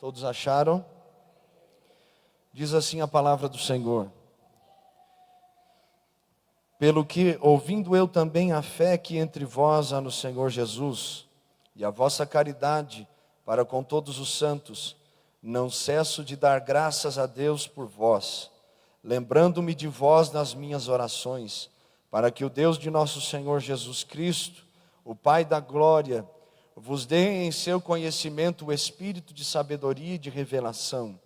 Todos acharam? Diz assim a palavra do Senhor: pelo que, ouvindo eu também a fé que entre vós há no Senhor Jesus, e a vossa caridade para com todos os santos, não cesso de dar graças a Deus por vós, lembrando-me de vós nas minhas orações, para que o Deus de nosso Senhor Jesus Cristo, o Pai da glória, vos dê em seu conhecimento o espírito de sabedoria e de revelação,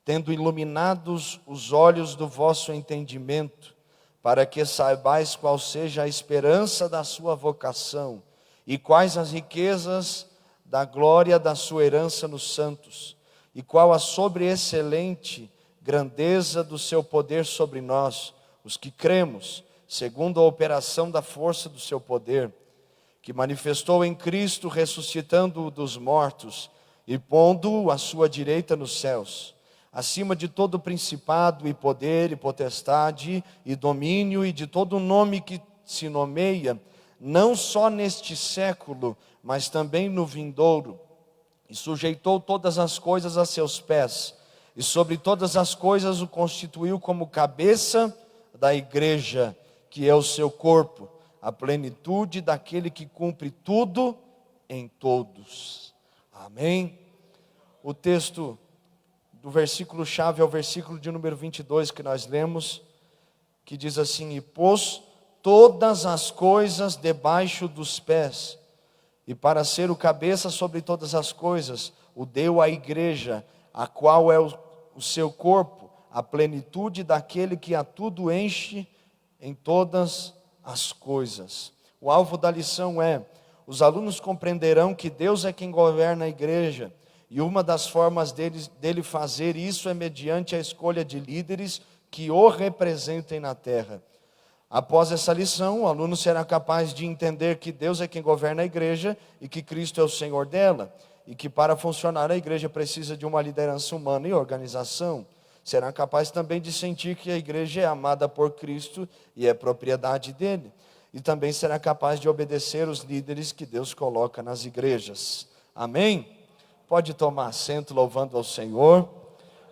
tendo iluminados os olhos do vosso entendimento, para que saibais qual seja a esperança da sua vocação, e quais as riquezas da glória da sua herança nos santos, e qual a sobreexcelente grandeza do seu poder sobre nós, os que cremos, segundo a operação da força do seu poder, que manifestou em Cristo, ressuscitando-o dos mortos, e pondo-o à sua direita nos céus, acima de todo principado e poder e potestade e domínio e de todo nome que se nomeia, não só neste século, mas também no vindouro, e sujeitou todas as coisas a seus pés, e sobre todas as coisas o constituiu como cabeça da igreja, que é o seu corpo, a plenitude daquele que cumpre tudo em todos. Amém? O texto do versículo-chave é o versículo de número 22 que nós lemos, que diz assim: e pôs todas as coisas debaixo dos pés, e para ser o cabeça sobre todas as coisas, o deu à igreja, a qual é o seu corpo, a plenitude daquele que a tudo enche em todas as coisas. O alvo da lição é: os alunos compreenderão que Deus é quem governa a igreja, e uma das formas dele fazer isso é mediante a escolha de líderes que o representem na terra. Após essa lição, o aluno será capaz de entender que Deus é quem governa a igreja e que Cristo é o Senhor dela, e que para funcionar a igreja precisa de uma liderança humana e organização. Será capaz também de sentir que a igreja é amada por Cristo e é propriedade dele. E também será capaz de obedecer os líderes que Deus coloca nas igrejas. Amém? Pode tomar assento louvando ao Senhor.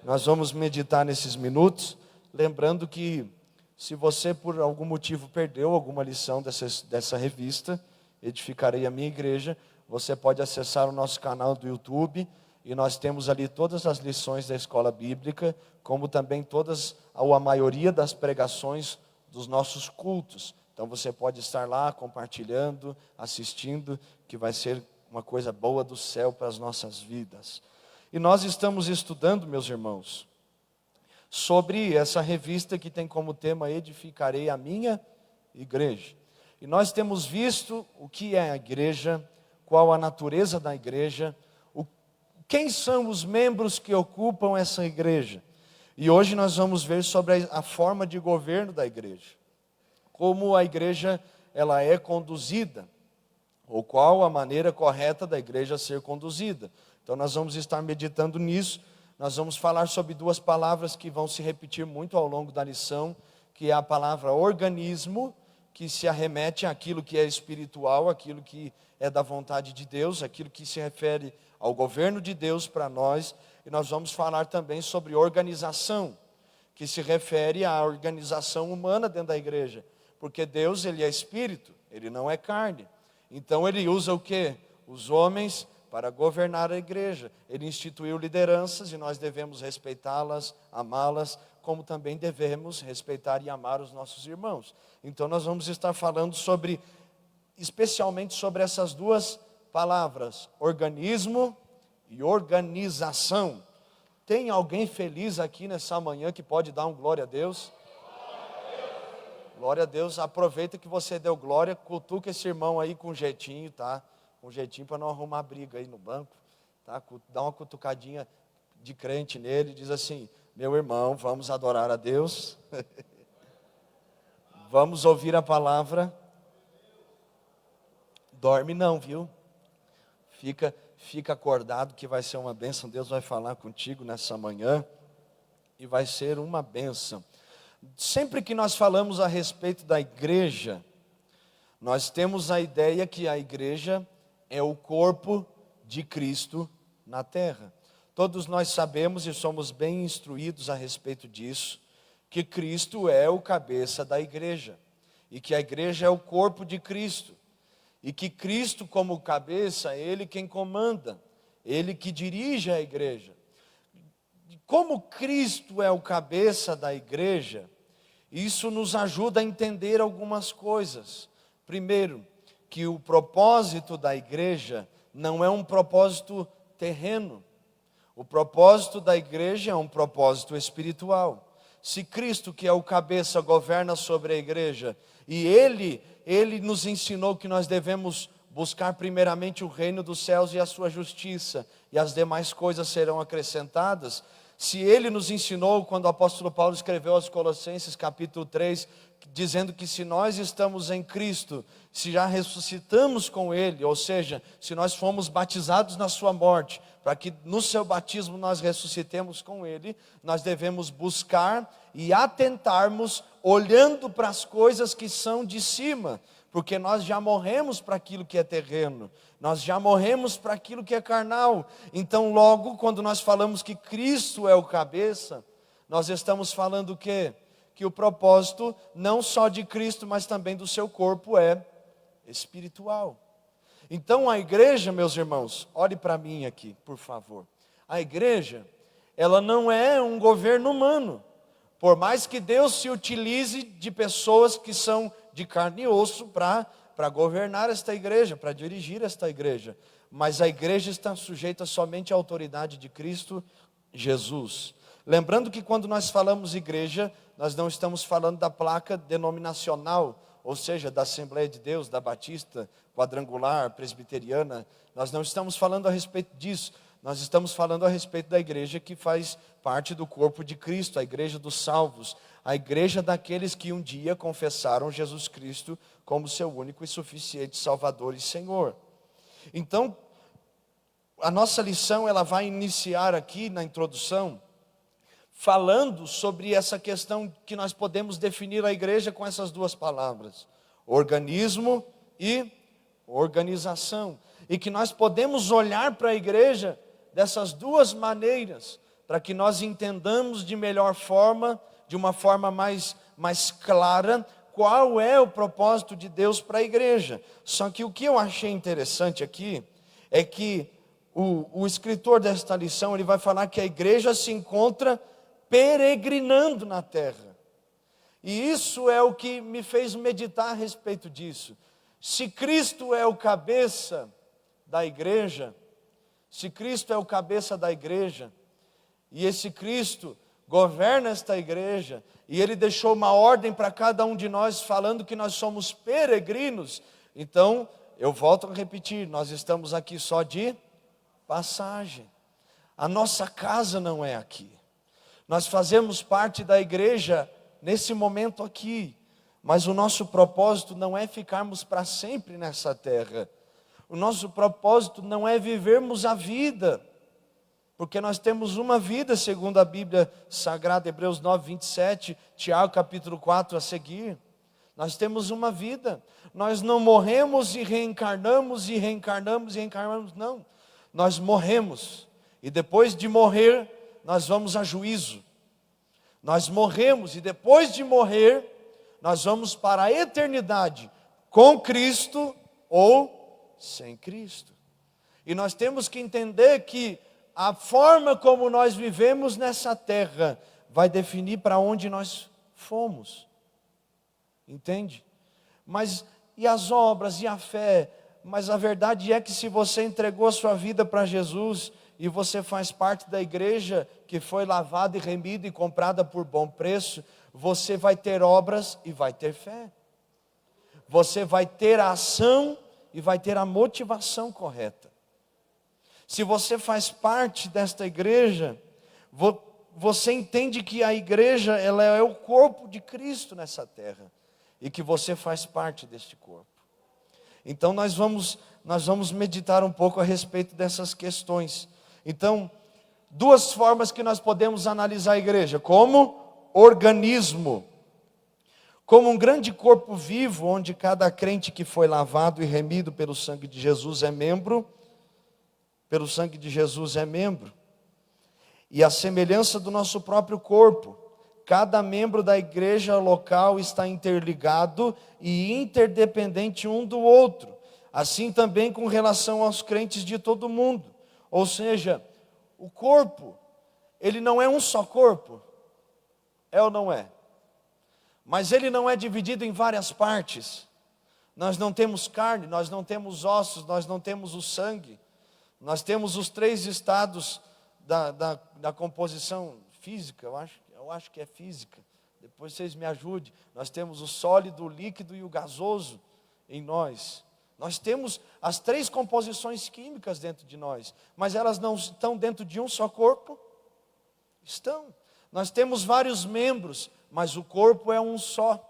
Nós vamos meditar nesses minutos, lembrando que se você por algum motivo perdeu alguma lição dessa revista, Edificarei a Minha Igreja, você pode acessar o nosso canal do YouTube, e nós temos ali todas as lições da escola bíblica, como também todas, ou a maioria das pregações dos nossos cultos. Então você pode estar lá compartilhando, assistindo, que vai ser uma coisa boa do céu para as nossas vidas. E nós estamos estudando, meus irmãos, sobre essa revista que tem como tema Edificarei a Minha Igreja. E nós temos visto o que é a igreja, qual a natureza da igreja, quem são os membros que ocupam essa igreja. E hoje nós vamos ver sobre a forma de governo da igreja, como a igreja ela é conduzida, ou qual a maneira correta da igreja ser conduzida. Então nós vamos estar meditando nisso. Nós vamos falar sobre duas palavras que vão se repetir muito ao longo da lição, que é a palavra organismo, que se arremete àquilo que é espiritual, aquilo que é da vontade de Deus, aquilo que se refere ao governo de Deus para nós. E nós vamos falar também sobre organização, que se refere à organização humana dentro da igreja, porque Deus ele é espírito, ele não é carne. Então ele usa o quê? Os homens para governar a igreja. Ele instituiu lideranças e nós devemos respeitá-las, amá-las, como também devemos respeitar e amar os nossos irmãos. Então nós vamos estar falando especialmente sobre essas duas palavras, organismo e organização. Tem alguém feliz aqui nessa manhã que pode dar um glória a Deus? Glória a Deus. Aproveita que você deu glória, cutuca esse irmão aí com jeitinho, tá? Um jeitinho para não arrumar briga aí no banco, tá? Dá uma cutucadinha de crente nele e diz assim: meu irmão, vamos adorar a Deus, vamos ouvir a palavra, dorme não, viu? Fica acordado que vai ser uma bênção. Deus vai falar contigo nessa manhã e vai ser uma bênção. Sempre que nós falamos a respeito da igreja, nós temos a ideia que a igreja é o corpo de Cristo na terra. Todos nós sabemos e somos bem instruídos a respeito disso, que Cristo é o cabeça da igreja, e que a igreja é o corpo de Cristo, e que Cristo como cabeça, é Ele quem comanda, Ele que dirige a igreja. Como Cristo é o cabeça da igreja, isso nos ajuda a entender algumas coisas. Primeiro, que o propósito da igreja não é um propósito terreno. O propósito da igreja é um propósito espiritual. Se Cristo, que é o cabeça, governa sobre a igreja, e Ele nos ensinou que nós devemos buscar primeiramente o reino dos céus e a sua justiça, e as demais coisas serão acrescentadas. Se Ele nos ensinou, quando o apóstolo Paulo escreveu aos Colossenses capítulo 3, dizendo que se nós estamos em Cristo, se já ressuscitamos com Ele, ou seja, se nós fomos batizados na sua morte, para que no seu batismo nós ressuscitemos com Ele, nós devemos buscar e atentarmos, olhando para as coisas que são de cima, porque nós já morremos para aquilo que é terreno, nós já morremos para aquilo que é carnal. Então logo, quando nós falamos que Cristo é o cabeça, nós estamos falando o quê? Que o propósito, não só de Cristo, mas também do seu corpo é espiritual. Então a igreja, meus irmãos, olhe para mim aqui, por favor. A igreja, ela não é um governo humano. Por mais que Deus se utilize de pessoas que são de carne e osso para governar esta igreja, para dirigir esta igreja. Mas a igreja está sujeita somente à autoridade de Cristo Jesus. Lembrando que quando nós falamos igreja, nós não estamos falando da placa denominacional, ou seja, da Assembleia de Deus, da Batista, Quadrangular, Presbiteriana. Nós não estamos falando a respeito disso. Nós estamos falando a respeito da igreja que faz parte do corpo de Cristo, a igreja dos salvos, a igreja daqueles que um dia confessaram Jesus Cristo como seu único e suficiente Salvador e Senhor. Então, a nossa lição, ela vai iniciar aqui na introdução, falando sobre essa questão que nós podemos definir a igreja com essas duas palavras: organismo e organização. E que nós podemos olhar para a igreja dessas duas maneiras, para que nós entendamos de melhor forma, de uma forma mais clara, qual é o propósito de Deus para a igreja. Só que o que eu achei interessante aqui, é que o escritor desta lição, ele vai falar que a igreja se encontra peregrinando na terra. E isso é o que me fez meditar a respeito disso. Se Cristo é o cabeça da igreja, se Cristo é o cabeça da igreja, e esse Cristo governa esta igreja, e Ele deixou uma ordem para cada um de nós, falando que nós somos peregrinos, então, eu volto a repetir, nós estamos aqui só de passagem. A nossa casa não é aqui. Nós fazemos parte da igreja nesse momento aqui, mas o nosso propósito não é ficarmos para sempre nessa terra. O nosso propósito não é vivermos a vida, porque nós temos uma vida, segundo a Bíblia Sagrada, Hebreus 9, 27, Tiago capítulo 4 a seguir. Nós temos uma vida, nós não morremos e reencarnamos, e reencarnamos, e reencarnamos, não. Nós morremos, e depois de morrer, nós vamos a juízo. Nós morremos, e depois de morrer, nós vamos para a eternidade, com Cristo ou sem Cristo. E nós temos que entender que a forma como nós vivemos nessa terra vai definir para onde nós fomos. Entende? Mas e as obras e a fé? Mas a verdade é que se você entregou a sua vida para Jesus e você faz parte da igreja que foi lavada e remida e comprada por bom preço, você vai ter obras e vai ter fé. Você vai ter a ação e vai ter a motivação correta. Se você faz parte desta igreja, você entende que a igreja, ela é o corpo de Cristo nessa terra, e que você faz parte deste corpo. Então nós vamos meditar um pouco a respeito dessas questões. Então, duas formas que nós podemos analisar a igreja: como organismo, como um grande corpo vivo, onde cada crente que foi lavado e remido pelo sangue de Jesus é membro. Pelo sangue de Jesus é membro. E a semelhança do nosso próprio corpo, cada membro da igreja local está interligado e interdependente um do outro. Assim também com relação aos crentes de todo mundo. Ou seja, o corpo, ele não é um só corpo. É ou não é? Mas ele não é dividido em várias partes. Nós não temos carne, nós não temos ossos, nós não temos o sangue. Nós temos os 3 estados da composição física, eu acho que é física. Depois vocês me ajudem. Nós temos o sólido, o líquido e o gasoso em nós. Nós temos as 3 composições químicas dentro de nós, mas elas não estão dentro de um só corpo? Estão. Nós temos vários membros, mas o corpo é um só.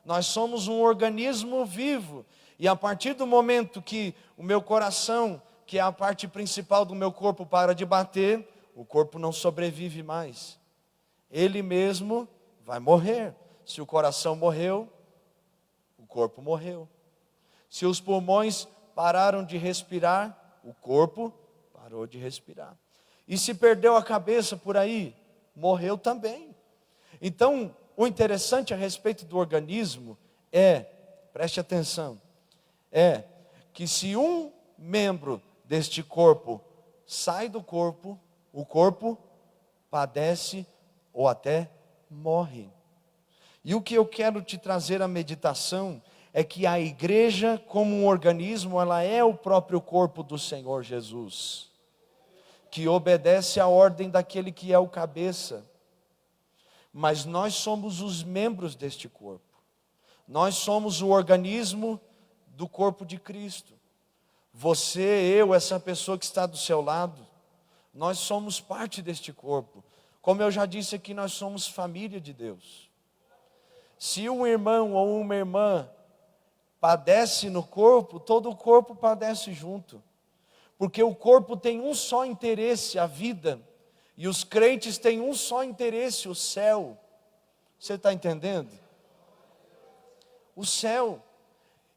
Nós somos um organismo vivo, e a partir do momento que o meu coração, que é a parte principal do meu corpo, para de bater, o corpo não sobrevive mais. Ele mesmo vai morrer. Se o coração morreu, o corpo morreu. Se os pulmões pararam de respirar, o corpo parou de respirar. E se perdeu a cabeça por aí, morreu também. Então, o interessante a respeito do organismo é, preste atenção, é que se um membro deste corpo sai do corpo, o corpo padece ou até morre. E o que eu quero te trazer à meditação é que a igreja, como um organismo, ela é o próprio corpo do Senhor Jesus, que obedece à ordem daquele que é o cabeça. Mas nós somos os membros deste corpo. Nós somos o organismo do corpo de Cristo. Você, eu, essa pessoa que está do seu lado, nós somos parte deste corpo. Como eu já disse aqui, nós somos família de Deus. Se um irmão ou uma irmã padece no corpo, todo o corpo padece junto. Porque o corpo tem um só interesse, a vida. E os crentes têm um só interesse, o céu. Você está entendendo? O céu.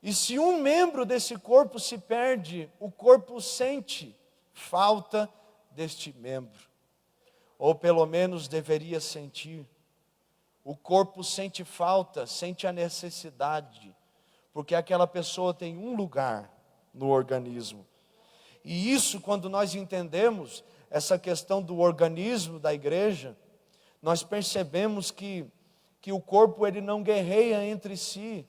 E se um membro desse corpo se perde, o corpo sente falta deste membro. Ou pelo menos deveria sentir. O corpo sente falta, sente a necessidade. Porque aquela pessoa tem um lugar no organismo. E isso, quando nós entendemos essa questão do organismo da igreja, nós percebemos que o corpo ele não guerreia entre si,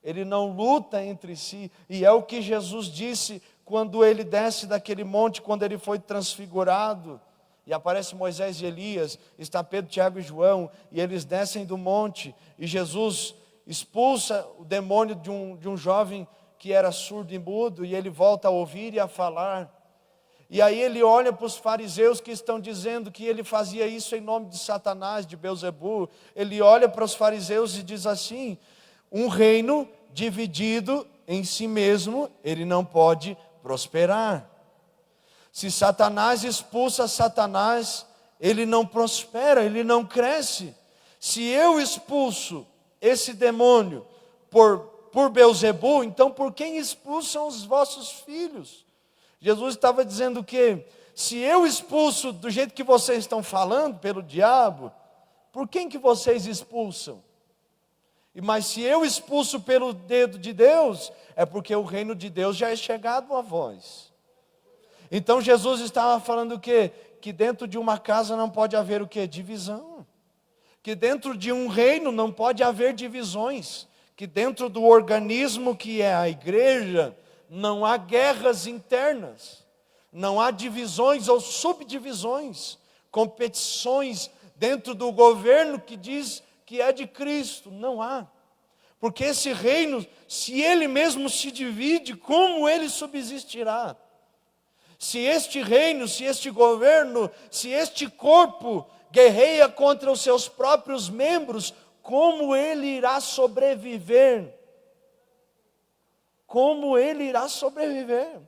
ele não luta entre si, e é o que Jesus disse quando ele desce daquele monte, quando ele foi transfigurado, e aparece Moisés e Elias, está Pedro, Tiago e João, e eles descem do monte, e Jesus expulsa o demônio de um jovem que era surdo e mudo, e ele volta a ouvir e a falar. E aí ele olha para os fariseus que estão dizendo que ele fazia isso em nome de Satanás, de Belzebu. Ele olha para os fariseus e diz assim: um reino dividido em si mesmo, ele não pode prosperar. Se Satanás expulsa Satanás, ele não prospera, ele não cresce. Se eu expulso esse demônio por Belzebu, então por quem expulsam os vossos filhos? Jesus estava dizendo que se eu expulso do jeito que vocês estão falando, pelo diabo, por quem que vocês expulsam? Mas se eu expulso pelo dedo de Deus, é porque o reino de Deus já é chegado a vós. Então Jesus estava falando o quê? Que dentro de uma casa não pode haver o quê? Divisão. Que dentro de um reino não pode haver divisões. Que dentro do organismo que é a igreja, não há guerras internas, não há divisões ou subdivisões, competições dentro do governo que diz que é de Cristo, não há. Porque esse reino, se ele mesmo se divide, como ele subsistirá? Se este reino, se este governo, se este corpo guerreia contra os seus próprios membros, como ele irá sobreviver? Como ele irá sobreviver?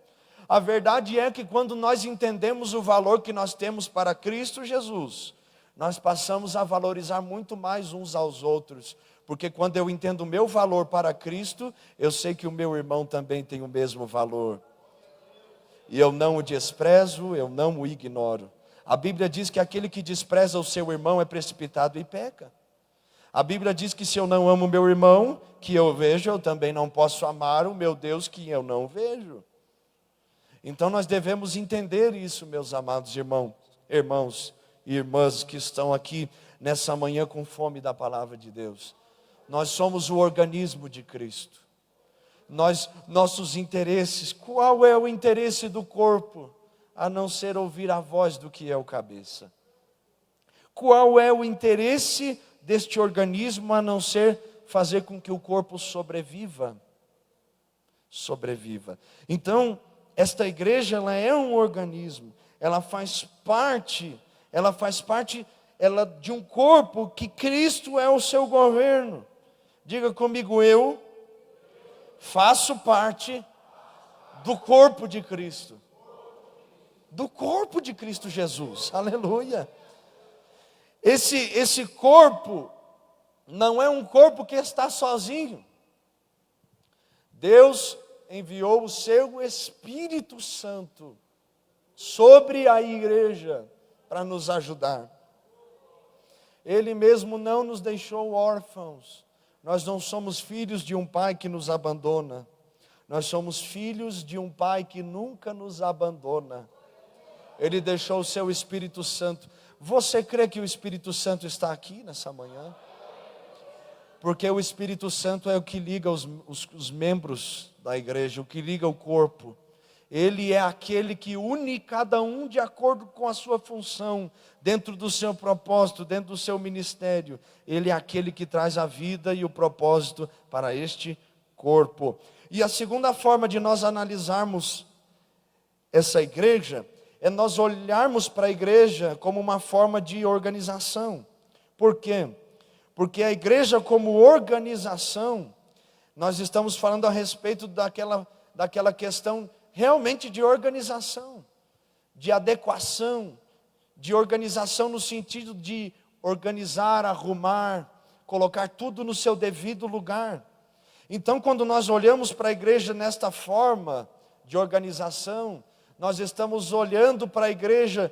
A verdade é que quando nós entendemos o valor que nós temos para Cristo Jesus, nós passamos a valorizar muito mais uns aos outros, porque quando eu entendo o meu valor para Cristo, eu sei que o meu irmão também tem o mesmo valor, e eu não o desprezo, eu não o ignoro. A Bíblia diz que aquele que despreza o seu irmão é precipitado e peca. A Bíblia diz que se eu não amo meu irmão, que eu vejo, eu também não posso amar o meu Deus que eu não vejo. Então nós devemos entender isso, meus amados irmãos e irmãs que estão aqui nessa manhã com fome da palavra de Deus. Nós somos o organismo de Cristo. Nossos interesses, qual é o interesse do corpo? A não ser ouvir a voz do que é o cabeça. Qual é o interesse deste organismo a não ser fazer com que o corpo sobreviva? Então, esta igreja, ela é um organismo, ela faz parte de um corpo que Cristo é o seu governo. Diga comigo, eu faço parte do corpo de Cristo. Do corpo de Cristo Jesus, aleluia. Esse corpo não é um corpo que está sozinho. Deus enviou o seu Espírito Santo sobre a igreja para nos ajudar. Ele mesmo não nos deixou órfãos. Nós não somos filhos de um pai que nos abandona. Nós somos filhos de um pai que nunca nos abandona. Ele deixou o seu Espírito Santo. Você crê que o Espírito Santo está aqui nessa manhã? Porque o Espírito Santo é o que liga os membros da igreja, o que liga o corpo. Ele é aquele que une cada um de acordo com a sua função, dentro do seu propósito, dentro do seu ministério. Ele é aquele que traz a vida e o propósito para este corpo. E a segunda forma de nós analisarmos essa igreja é nós olharmos para a igreja como uma forma de organização. Por quê? Porque a igreja como organização, nós estamos falando a respeito daquela questão realmente de organização, de adequação, de organização no sentido de organizar, arrumar, colocar tudo no seu devido lugar. Então, quando nós olhamos para a igreja nesta forma de organização, nós estamos olhando para a igreja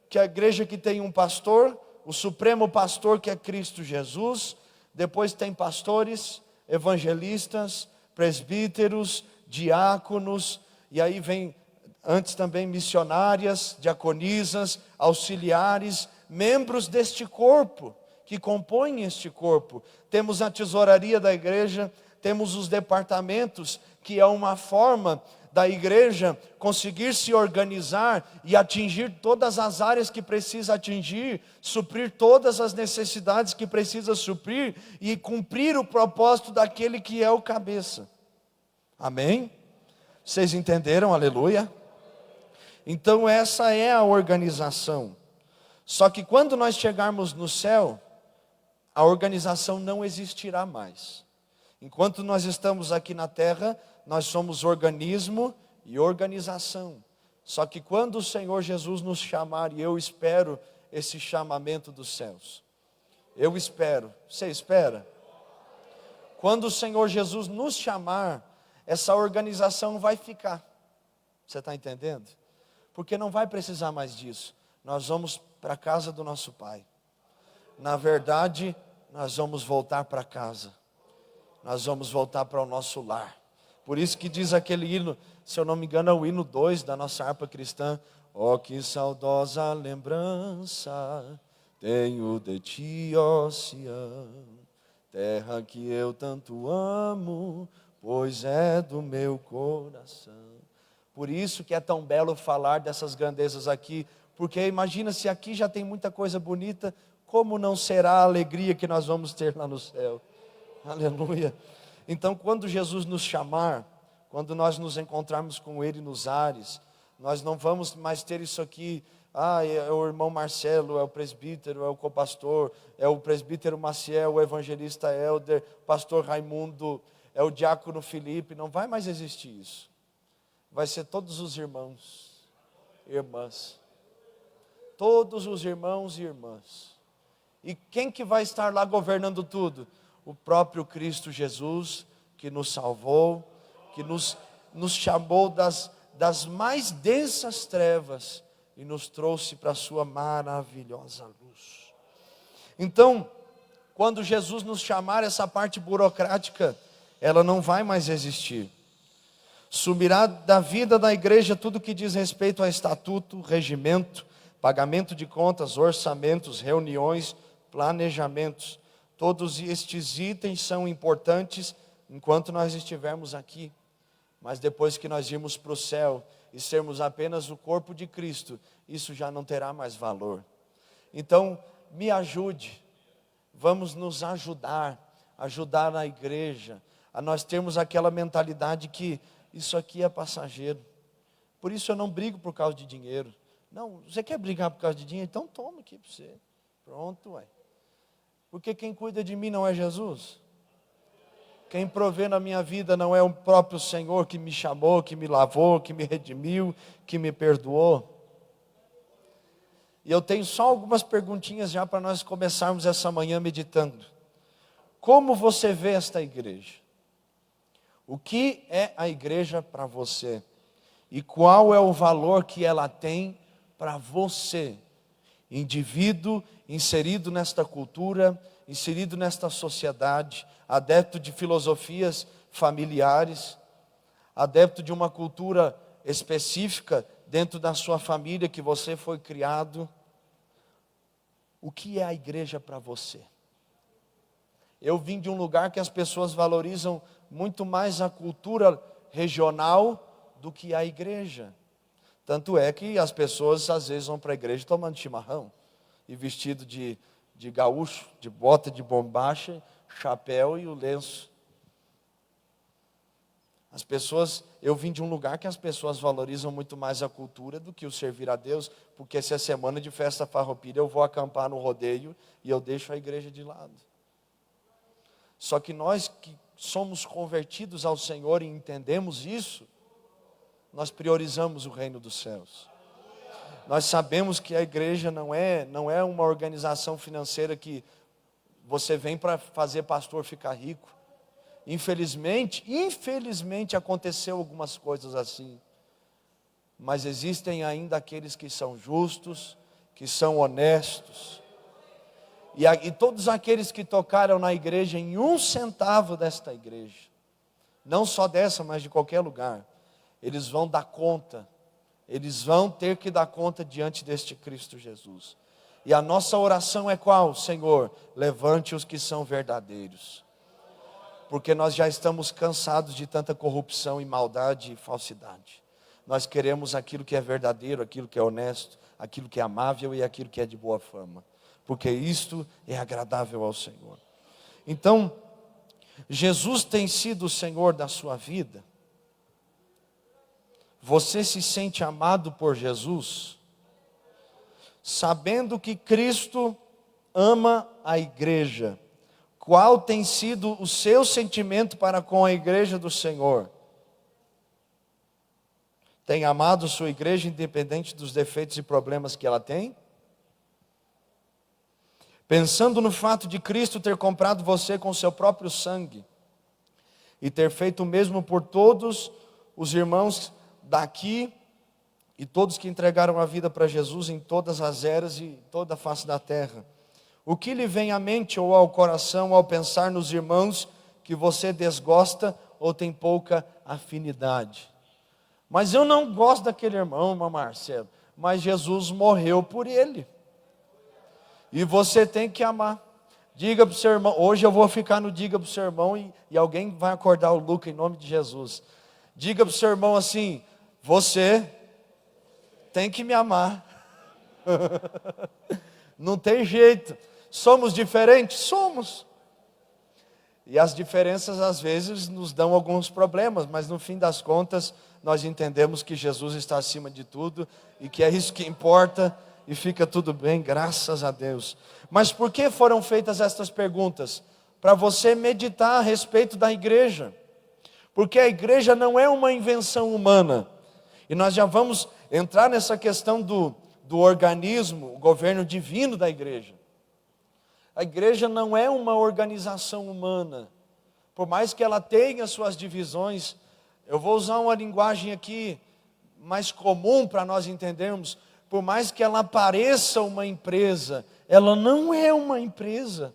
que tem um pastor, o supremo pastor que é Cristo Jesus, depois tem pastores, evangelistas, presbíteros, diáconos, e aí vem antes também missionárias, diaconisas, auxiliares, membros deste corpo, que compõem este corpo. Temos a tesouraria da igreja, temos os departamentos, que é uma forma da igreja conseguir se organizar e atingir todas as áreas que precisa atingir, suprir todas as necessidades que precisa suprir e cumprir o propósito daquele que é o cabeça. Amém? Vocês entenderam? Aleluia? Então essa é a organização. Só que quando nós chegarmos no céu, a organização não existirá mais. Enquanto nós estamos aqui na terra, nós somos organismo e organização. Só que quando o Senhor Jesus nos chamar, e eu espero esse chamamento dos céus. Eu espero. Você espera? Quando o Senhor Jesus nos chamar, essa organização vai ficar. Você está entendendo? Porque não vai precisar mais disso. Nós vamos para a casa do nosso Pai. Na verdade, nós vamos voltar para casa. Nós vamos voltar para o nosso lar. Por isso que diz aquele hino, se eu não me engano é o hino 2 da nossa harpa cristã. Oh, que saudosa lembrança tenho de ti, ó Sião, terra que eu tanto amo, pois é do meu coração. Por isso que é tão belo falar dessas grandezas aqui, porque imagina se aqui já tem muita coisa bonita, como não será a alegria que nós vamos ter lá no céu? Aleluia. Então, quando Jesus nos chamar, quando nós nos encontrarmos com Ele nos ares, nós não vamos mais ter isso aqui, é o irmão Marcelo, é o presbítero, é o copastor, é o presbítero Maciel, o evangelista Helder, pastor Raimundo, é o diácono Felipe. Não vai mais existir isso. Vai ser todos os irmãos, irmãs. Todos os irmãos e irmãs. E quem que vai estar lá governando tudo? O próprio Cristo Jesus, que nos salvou, que nos chamou das mais densas trevas e nos trouxe para a sua maravilhosa luz. Então, quando Jesus nos chamar, essa parte burocrática, ela não vai mais existir. Sumirá da vida da igreja tudo que diz respeito a estatuto, regimento, pagamento de contas, orçamentos, reuniões, planejamentos. Todos estes itens são importantes enquanto nós estivermos aqui. Mas depois que nós irmos para o céu e sermos apenas o corpo de Cristo, isso já não terá mais valor. Então, me ajude, vamos nos ajudar a igreja, a nós termos aquela mentalidade que isso aqui é passageiro. Por isso eu não brigo por causa de dinheiro. Não, você quer brigar por causa de dinheiro? Então toma aqui para você. Pronto, ué. Porque quem cuida de mim não é Jesus? Quem provê na minha vida não é o próprio Senhor que me chamou, que me lavou, que me redimiu, que me perdoou? E eu tenho só algumas perguntinhas já para nós começarmos essa manhã meditando. Como você vê esta igreja? O que é a igreja para você? E qual é o valor que ela tem para você? Indivíduo inserido nesta cultura, inserido nesta sociedade, adepto de filosofias familiares, adepto de uma cultura específica dentro da sua família que você foi criado. O que é a igreja para você? Eu vim de um lugar que as pessoas valorizam muito mais a cultura regional do que a igreja. Tanto é que as pessoas às vezes vão para a igreja tomando chimarrão e vestido de gaúcho, de bota de bombacha, chapéu e o lenço. Eu vim de um lugar que as pessoas valorizam muito mais a cultura do que o servir a Deus, porque se é semana de festa farroupilha, eu vou acampar no rodeio e eu deixo a igreja de lado. Só que nós que somos convertidos ao Senhor e entendemos isso, nós priorizamos o reino dos céus. Nós sabemos que a igreja não é uma organização financeira que você vem para fazer pastor ficar rico. Infelizmente aconteceu algumas coisas assim. Mas existem ainda aqueles que são justos, que são honestos. E todos aqueles que tocaram na igreja em 1 centavo desta igreja, não só dessa, mas de qualquer lugar, eles vão dar conta, eles vão ter que dar conta diante deste Cristo Jesus. E a nossa oração é qual? Senhor, levante os que são verdadeiros. Porque nós já estamos cansados de tanta corrupção e maldade e falsidade. Nós queremos aquilo que é verdadeiro, aquilo que é honesto, aquilo que é amável e aquilo que é de boa fama. Porque isto é agradável ao Senhor. Então, Jesus tem sido o Senhor da sua vida. Você se sente amado por Jesus? Sabendo que Cristo ama a igreja. Qual tem sido o seu sentimento para com a igreja do Senhor? Tem amado sua igreja independente dos defeitos e problemas que ela tem? Pensando no fato de Cristo ter comprado você com seu próprio sangue e ter feito o mesmo por todos os irmãos daqui e todos que entregaram a vida para Jesus em todas as eras e toda a face da terra. O que lhe vem à mente ou ao coração ao pensar nos irmãos que você desgosta ou tem pouca afinidade? Mas eu não gosto daquele irmão, irmão Marcelo, mas Jesus morreu por ele. E você tem que amar. Diga para o seu irmão, hoje eu vou ficar no diga para o seu irmão e alguém vai acordar o Luca em nome de Jesus. Diga para o seu irmão assim, você tem que me amar. Não tem jeito. Somos diferentes? Somos. E as diferenças às vezes nos dão alguns problemas, mas no fim das contas nós entendemos que Jesus está acima de tudo e que é isso que importa e fica tudo bem, graças a Deus. Mas por que foram feitas estas perguntas? Para você meditar a respeito da igreja. Porque a igreja não é uma invenção humana. E nós já vamos entrar nessa questão do organismo, o governo divino da igreja. A igreja não é uma organização humana. Por mais que ela tenha suas divisões, eu vou usar uma linguagem aqui mais comum para nós entendermos. por mais que ela pareça uma empresa, ela não é uma empresa.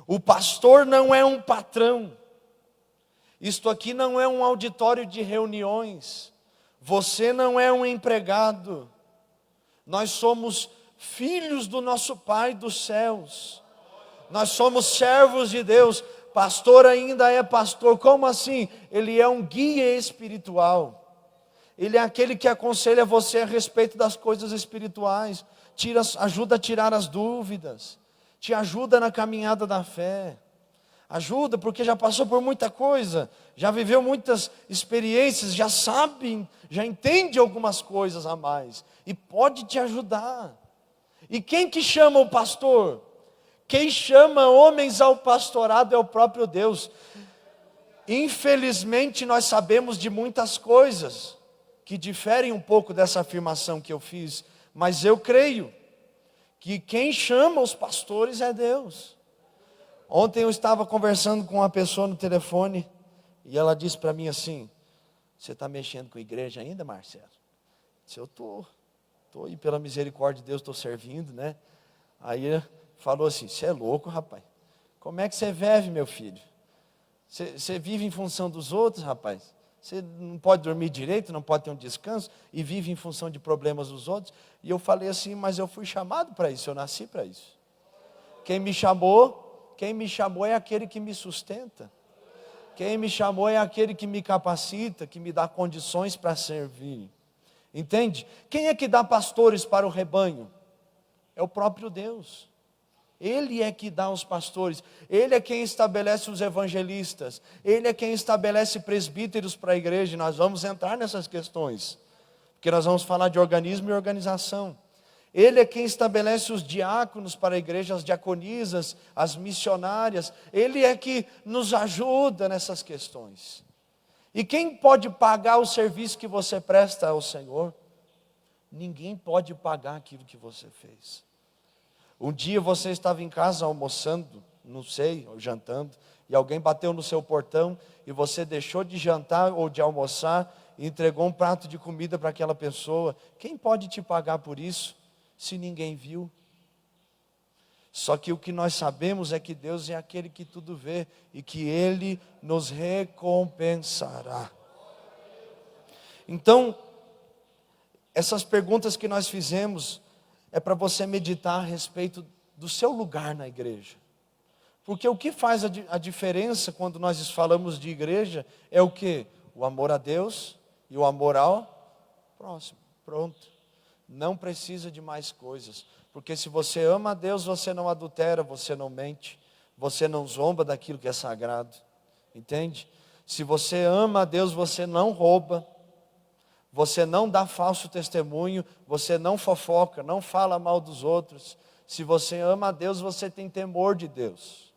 O pastor não é um patrão. Isto aqui não é um auditório de reuniões. Você não é um empregado. Nós somos filhos do nosso Pai dos céus. Nós somos servos de Deus. Pastor ainda é pastor. Como assim? Ele é um guia espiritual. Ele é aquele que aconselha você a respeito das coisas espirituais. Ajuda a tirar as dúvidas. Te ajuda na caminhada da fé. Ajuda porque já passou por muita coisa. Já viveu muitas experiências. Já sabe, já entende algumas coisas a mais. E pode te ajudar. E quem que chama o pastor? Quem chama homens ao pastorado é o próprio Deus. Infelizmente nós sabemos de muitas coisas que diferem um pouco dessa afirmação que eu fiz, mas eu creio que quem chama os pastores é Deus. Ontem eu estava conversando com uma pessoa no telefone e ela disse para mim assim: você está mexendo com a igreja ainda, Marcelo? Eu disse: eu estou aí pela misericórdia de Deus, estou servindo, né? Aí ele falou assim: você é louco, rapaz, como é que você vive, meu filho? Você vive em função dos outros, rapaz? Você não pode dormir direito, não pode ter um descanso e vive em função de problemas dos outros. E eu falei assim: mas eu fui chamado para isso, eu nasci para isso. Quem me chamou é aquele que me sustenta. Quem me chamou é aquele que me capacita, que me dá condições para servir. Entende? Quem é que dá pastores para o rebanho? É o próprio Deus. Ele é que dá os pastores, Ele é quem estabelece os evangelistas, Ele é quem estabelece presbíteros para a igreja. E nós vamos entrar nessas questões, porque nós vamos falar de organismo e organização. Ele é quem estabelece os diáconos para a igreja, as diaconisas, as missionárias. Ele é que nos ajuda nessas questões. E quem pode pagar o serviço que você presta ao Senhor? Ninguém pode pagar aquilo que você fez. Um dia você estava em casa almoçando, não sei, ou jantando, e alguém bateu no seu portão, e você deixou de jantar ou de almoçar, e entregou um prato de comida para aquela pessoa. Quem pode te pagar por isso, se ninguém viu? Só que o que nós sabemos é que Deus é aquele que tudo vê, e que Ele nos recompensará. Então, essas perguntas que nós fizemos, é para você meditar a respeito do seu lugar na igreja. Porque o que faz a diferença quando nós falamos de igreja é o quê? O amor a Deus e o amor ao próximo. Pronto. Não precisa de mais coisas. Porque se você ama a Deus, você não adultera, você não mente, você não zomba daquilo que é sagrado. Entende? Se você ama a Deus, você não rouba. Você não dá falso testemunho, você não fofoca, não fala mal dos outros. Se você ama a Deus, você tem temor de Deus.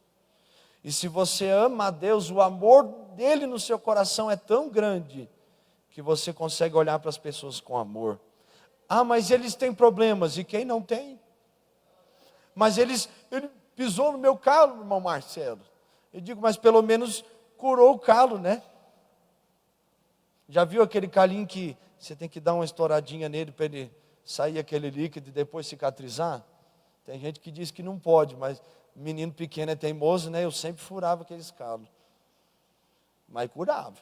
E se você ama a Deus, o amor dele no seu coração é tão grande, que você consegue olhar para as pessoas com amor. Ah, mas eles têm problemas, e quem não tem? Mas ele pisou no meu calo, irmão Marcelo. Eu digo, mas pelo menos curou o calo, né? Já viu aquele calinho que você tem que dar uma estouradinha nele para ele sair aquele líquido e depois cicatrizar? Tem gente que diz que não pode, mas menino pequeno é teimoso, né? Eu sempre furava aqueles calos, mas curava.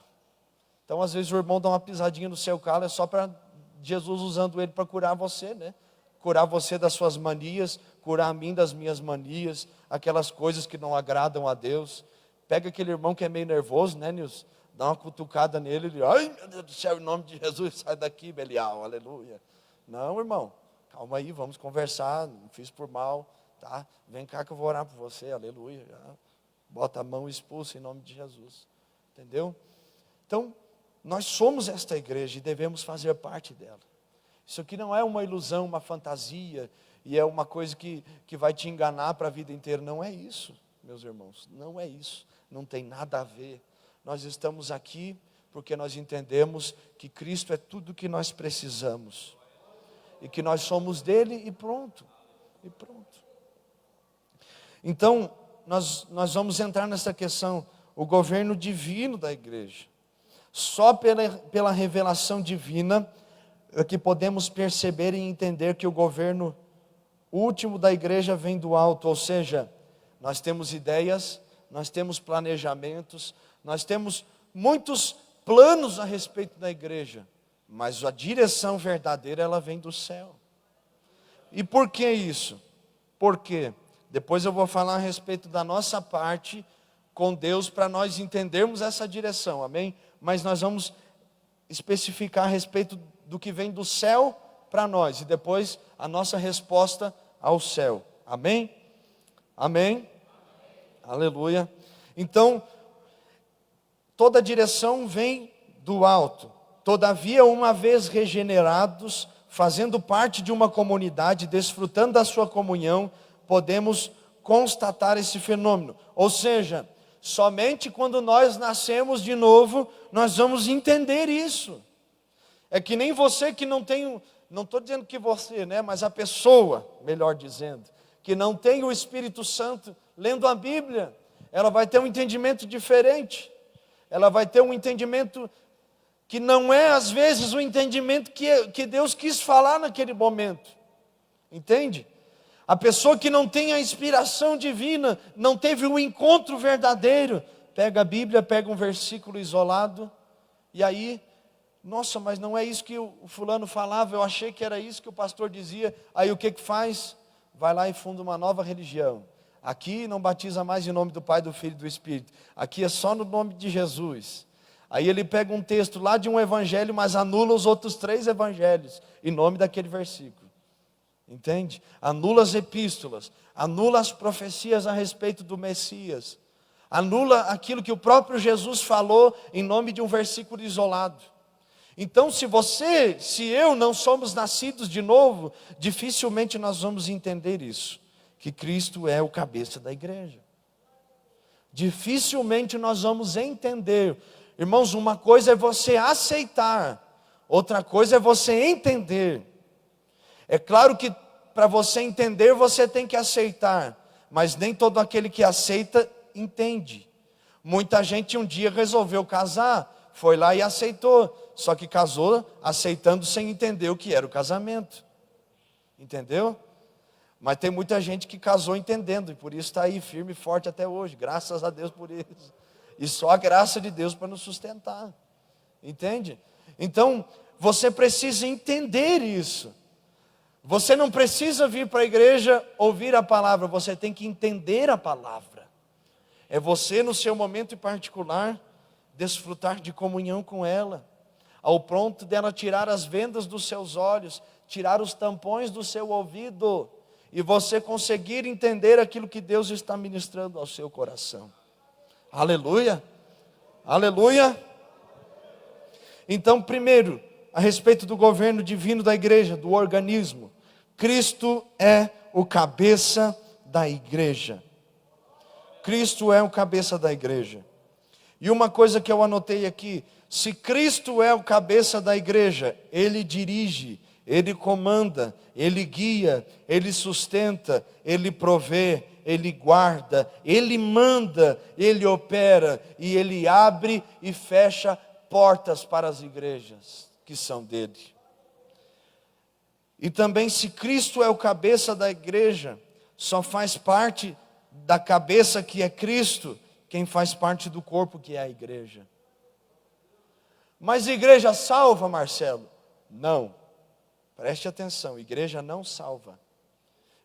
Então às vezes o irmão dá uma pisadinha no seu calo, é só para Jesus usando ele para curar você, né? Curar você das suas manias, curar a mim das minhas manias, aquelas coisas que não agradam a Deus. Pega aquele irmão que é meio nervoso, né, Nilson? Dá uma cutucada nele, ele, ai meu Deus do céu, em nome de Jesus, sai daqui, Belial, aleluia. Não, irmão, calma aí, vamos conversar, não fiz por mal, tá? Vem cá que eu vou orar por você, aleluia. Bota a mão e expulsa em nome de Jesus, entendeu? Então, nós somos esta igreja e devemos fazer parte dela. Isso aqui não é uma ilusão, uma fantasia, e é uma coisa que vai te enganar para a vida inteira. Não é isso, meus irmãos, não é isso, não tem nada a ver. Nós estamos aqui porque nós entendemos que Cristo é tudo que nós precisamos. E que nós somos dele e pronto. E pronto. Então, nós vamos entrar nessa questão, o governo divino da igreja. Só pela revelação divina, que podemos perceber e entender que o governo último da igreja vem do alto, ou seja, nós temos ideias, nós temos planejamentos, nós temos muitos planos a respeito da igreja, mas a direção verdadeira ela vem do céu. E por que isso? Por quê? Depois eu vou falar a respeito da nossa parte com Deus para nós entendermos essa direção, amém? Mas nós vamos especificar a respeito do que vem do céu para nós e depois a nossa resposta ao céu, amém? Amém? Aleluia. Então, toda direção vem do alto. Todavia, uma vez regenerados, fazendo parte de uma comunidade, desfrutando da sua comunhão, podemos constatar esse fenômeno. Ou seja, somente quando nós nascemos de novo, nós vamos entender isso. É que nem você que não tem, não estou dizendo que você, né, mas a pessoa, melhor dizendo, que não tem o Espírito Santo lendo a Bíblia, ela vai ter um entendimento diferente. Ela vai ter um entendimento que não é às vezes o entendimento que Deus quis falar naquele momento. Entende? A pessoa que não tem a inspiração divina, não teve o encontro verdadeiro, pega a Bíblia, pega um versículo isolado, e aí, nossa, mas não é isso que o fulano falava, eu achei que era isso que o pastor dizia. Aí o que faz? Vai lá e funda uma nova religião. Aqui não batiza mais em nome do Pai, do Filho e do Espírito. Aqui é só no nome de Jesus. Aí ele pega um texto lá de um evangelho, mas anula os outros 3 evangelhos, em nome daquele versículo. Entende? Anula as epístolas, anula as profecias a respeito do Messias, anula aquilo que o próprio Jesus falou em nome de um versículo isolado. Então, se eu não somos nascidos de novo, dificilmente nós vamos entender isso, que Cristo é o cabeça da igreja. Dificilmente nós vamos entender. Irmãos, uma coisa é você aceitar, outra coisa é você entender. É claro que para você entender, você tem que aceitar, mas nem todo aquele que aceita, entende. Muita gente um dia resolveu casar, foi lá e aceitou, só que casou aceitando sem entender o que era o casamento. Entendeu? Mas tem muita gente que casou entendendo, e por isso está aí firme e forte até hoje, graças a Deus por isso. E só a graça de Deus para nos sustentar. Entende? Então, você precisa entender isso. Você não precisa vir para a igreja ouvir a palavra, você tem que entender a palavra. É você no seu momento em particular, desfrutar de comunhão com ela, ao ponto dela tirar as vendas dos seus olhos, tirar os tampões do seu ouvido, e você conseguir entender aquilo que Deus está ministrando ao seu coração. Aleluia, aleluia. Então, primeiro, a respeito do governo divino da igreja, do organismo, Cristo é o cabeça da igreja. Cristo é o cabeça da igreja. E uma coisa que eu anotei aqui, se Cristo é o cabeça da igreja, Ele dirige, Ele comanda, Ele guia, Ele sustenta, Ele provê, Ele guarda, Ele manda, Ele opera e Ele abre e fecha portas para as igrejas que são dele. E também, se Cristo é o cabeça da igreja, só faz parte da cabeça que é Cristo quem faz parte do corpo que é a igreja. Mas igreja salva, Marcelo? Não. Preste atenção, igreja não salva.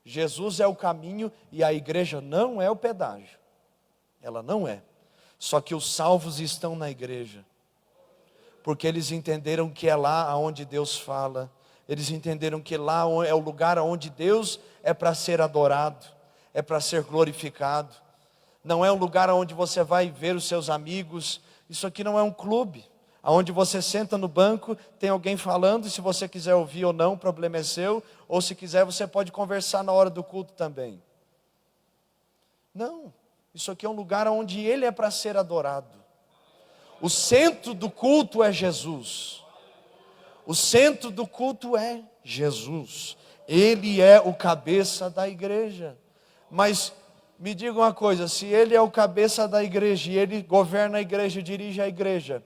Jesus é o caminho e a igreja não é o pedágio. Ela não é. Só que os salvos estão na igreja. Porque eles entenderam que é lá onde Deus fala. Eles entenderam que lá é o lugar onde Deus é para ser adorado, é para ser glorificado. Não é um lugar onde você vai ver os seus amigos. Isso aqui não é um clube, onde você senta no banco, tem alguém falando, e se você quiser ouvir ou não, o problema é seu. Ou se quiser, você pode conversar na hora do culto também. Não, isso aqui é um lugar onde Ele é para ser adorado. O centro do culto é Jesus. O centro do culto é Jesus. Ele é o cabeça da igreja. Mas me diga uma coisa, se Ele é o cabeça da igreja e Ele governa a igreja, dirige a igreja,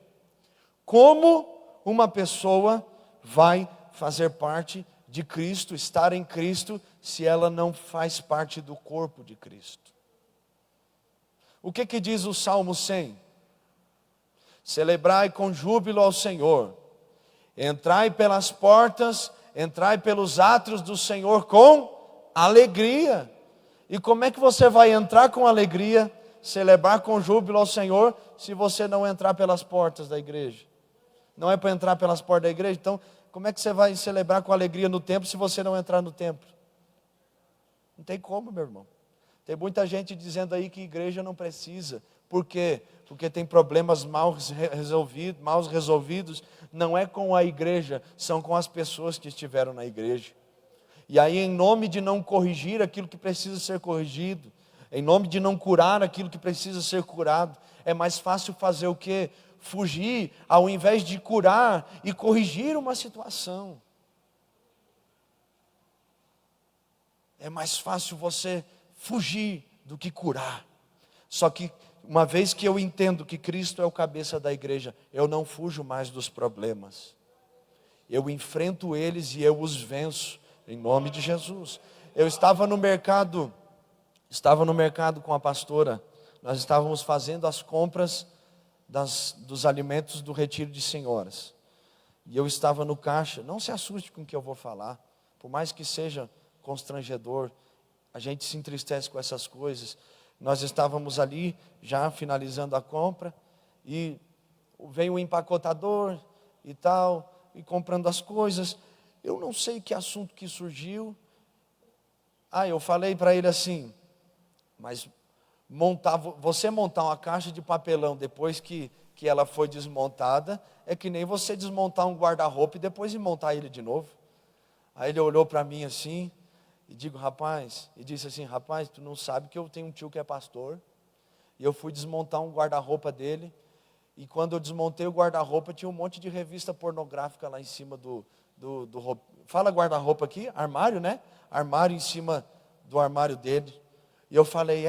como uma pessoa vai fazer parte de Cristo, estar em Cristo, se ela não faz parte do corpo de Cristo. O que diz o Salmo 100? Celebrai com júbilo ao Senhor, entrai pelas portas, entrai pelos átrios do Senhor com alegria. E como é que você vai entrar com alegria, celebrar com júbilo ao Senhor, se você não entrar pelas portas da igreja? Não é para entrar pelas portas da igreja? Então, como é que você vai celebrar com alegria no templo, se você não entrar no templo? Não tem como, meu irmão. Tem muita gente dizendo aí que igreja não precisa. Por quê? Porque tem problemas mal resolvidos. Não é com a igreja, são com as pessoas que estiveram na igreja. E aí, em nome de não corrigir aquilo que precisa ser corrigido, em nome de não curar aquilo que precisa ser curado, é mais fácil fazer o quê? Fugir, ao invés de curar e corrigir uma situação. É mais fácil você fugir do que curar. Só que uma vez que eu entendo que Cristo é o cabeça da igreja, eu não fujo mais dos problemas. Eu enfrento eles e eu os venço, em nome de Jesus. Eu estava no mercado com a pastora. Nós estávamos fazendo as compras dos alimentos do retiro de senhoras. E eu estava no caixa. Não se assuste com o que eu vou falar. Por mais que seja constrangedor, a gente se entristece com essas coisas. Nós estávamos ali, já finalizando a compra, e veio o empacotador e tal, e comprando as coisas. Eu não sei que assunto que surgiu. Eu falei para ele assim, mas você montar uma caixa de papelão depois que ela foi desmontada, é que nem você desmontar um guarda-roupa e depois montar ele de novo. Aí ele olhou para mim assim, e disse assim, rapaz, tu não sabe que eu tenho um tio que é pastor, e eu fui desmontar um guarda-roupa dele, e quando eu desmontei o guarda-roupa, tinha um monte de revista pornográfica lá em cima fala guarda-roupa aqui, armário, né? Armário em cima do armário dele. E eu falei,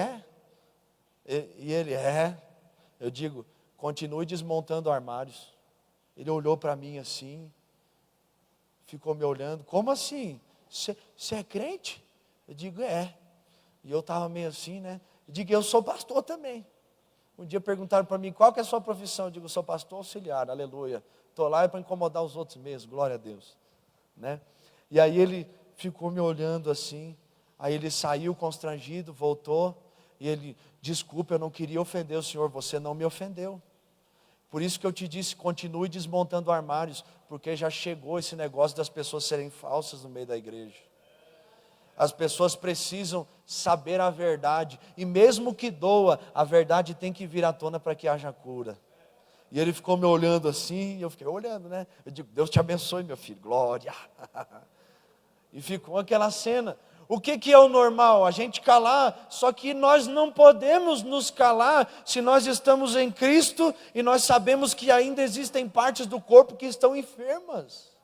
E ele, Eu digo, continue desmontando armários. Ele olhou para mim assim, ficou me olhando, como assim? Você é crente? Eu digo, E eu estava meio assim, né? Eu digo, eu sou pastor também. Um dia perguntaram para mim, qual que é a sua profissão? Eu digo, sou pastor auxiliar, aleluia. Estou lá para incomodar os outros mesmo, glória a Deus. Né? E aí ele ficou me olhando assim, aí ele saiu constrangido, voltou, e ele, desculpa, eu não queria ofender o senhor, você não me ofendeu. Por isso que eu te disse, continue desmontando armários, porque já chegou esse negócio das pessoas serem falsas no meio da igreja. As pessoas precisam saber a verdade, e mesmo que doa, a verdade tem que vir à tona para que haja cura. E ele ficou me olhando assim, e eu fiquei olhando, né? Eu digo, Deus te abençoe, meu filho, glória. E ficou aquela cena. O que é o normal? A gente calar, só que nós não podemos nos calar se nós estamos em Cristo e nós sabemos que ainda existem partes do corpo que estão enfermas.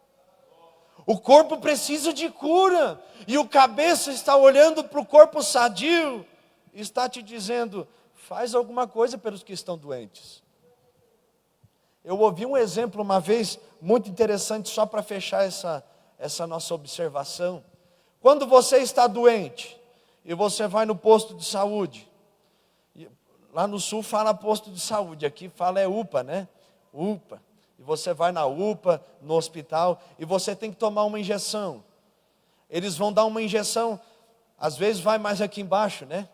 O corpo precisa de cura, e o cabeça está olhando para o corpo sadio, e está te dizendo, faz alguma coisa pelos que estão doentes. Eu ouvi um exemplo uma vez, muito interessante, só para fechar essa nossa observação. Quando você está doente, e você vai no posto de saúde, lá no sul fala posto de saúde, aqui fala UPA, né? UPA. E você vai na UPA, no hospital, e você tem que tomar uma injeção. Eles vão dar uma injeção, às vezes vai mais aqui embaixo, né?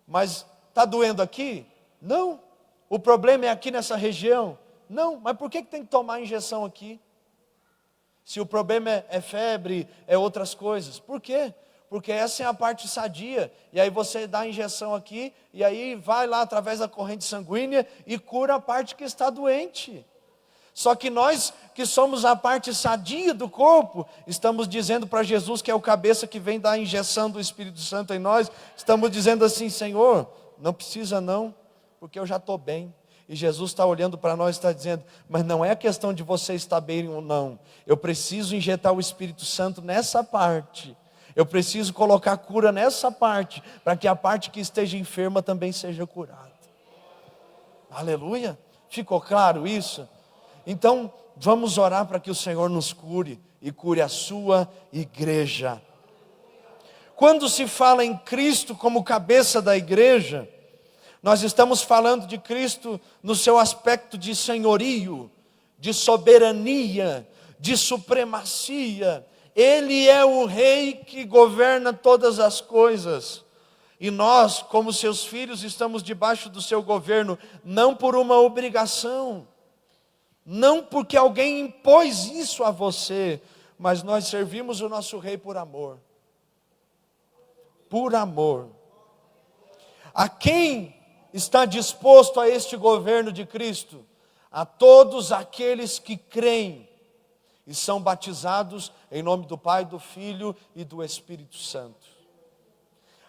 Mas está doendo aqui? Não. O problema é aqui nessa região? Não. Mas por que tem que tomar a injeção aqui? Se o problema é febre, é outras coisas. Por quê? Porque essa é a parte sadia. E aí você dá a injeção aqui, e aí vai lá através da corrente sanguínea e cura a parte que está doente. Só que nós, que somos a parte sadia do corpo, estamos dizendo para Jesus, que é o cabeça que vem dar a injeção do Espírito Santo em nós, estamos dizendo assim, Senhor, não precisa não, porque eu já estou bem. E Jesus está olhando para nós e está dizendo, mas não é a questão de você estar bem ou não, eu preciso injetar o Espírito Santo nessa parte, eu preciso colocar cura nessa parte, para que a parte que esteja enferma também seja curada. Aleluia, ficou claro isso? Então, vamos orar para que o Senhor nos cure, e cure a sua igreja. Quando se fala em Cristo como cabeça da igreja, nós estamos falando de Cristo no seu aspecto de senhorio, de soberania, de supremacia. Ele é o rei que governa todas as coisas. E nós, como seus filhos, estamos debaixo do seu governo, não por uma obrigação, não porque alguém impôs isso a você, mas nós servimos o nosso rei por amor. Por amor. A quem está disposto a este governo de Cristo? A todos aqueles que creem e são batizados em nome do Pai, do Filho e do Espírito Santo.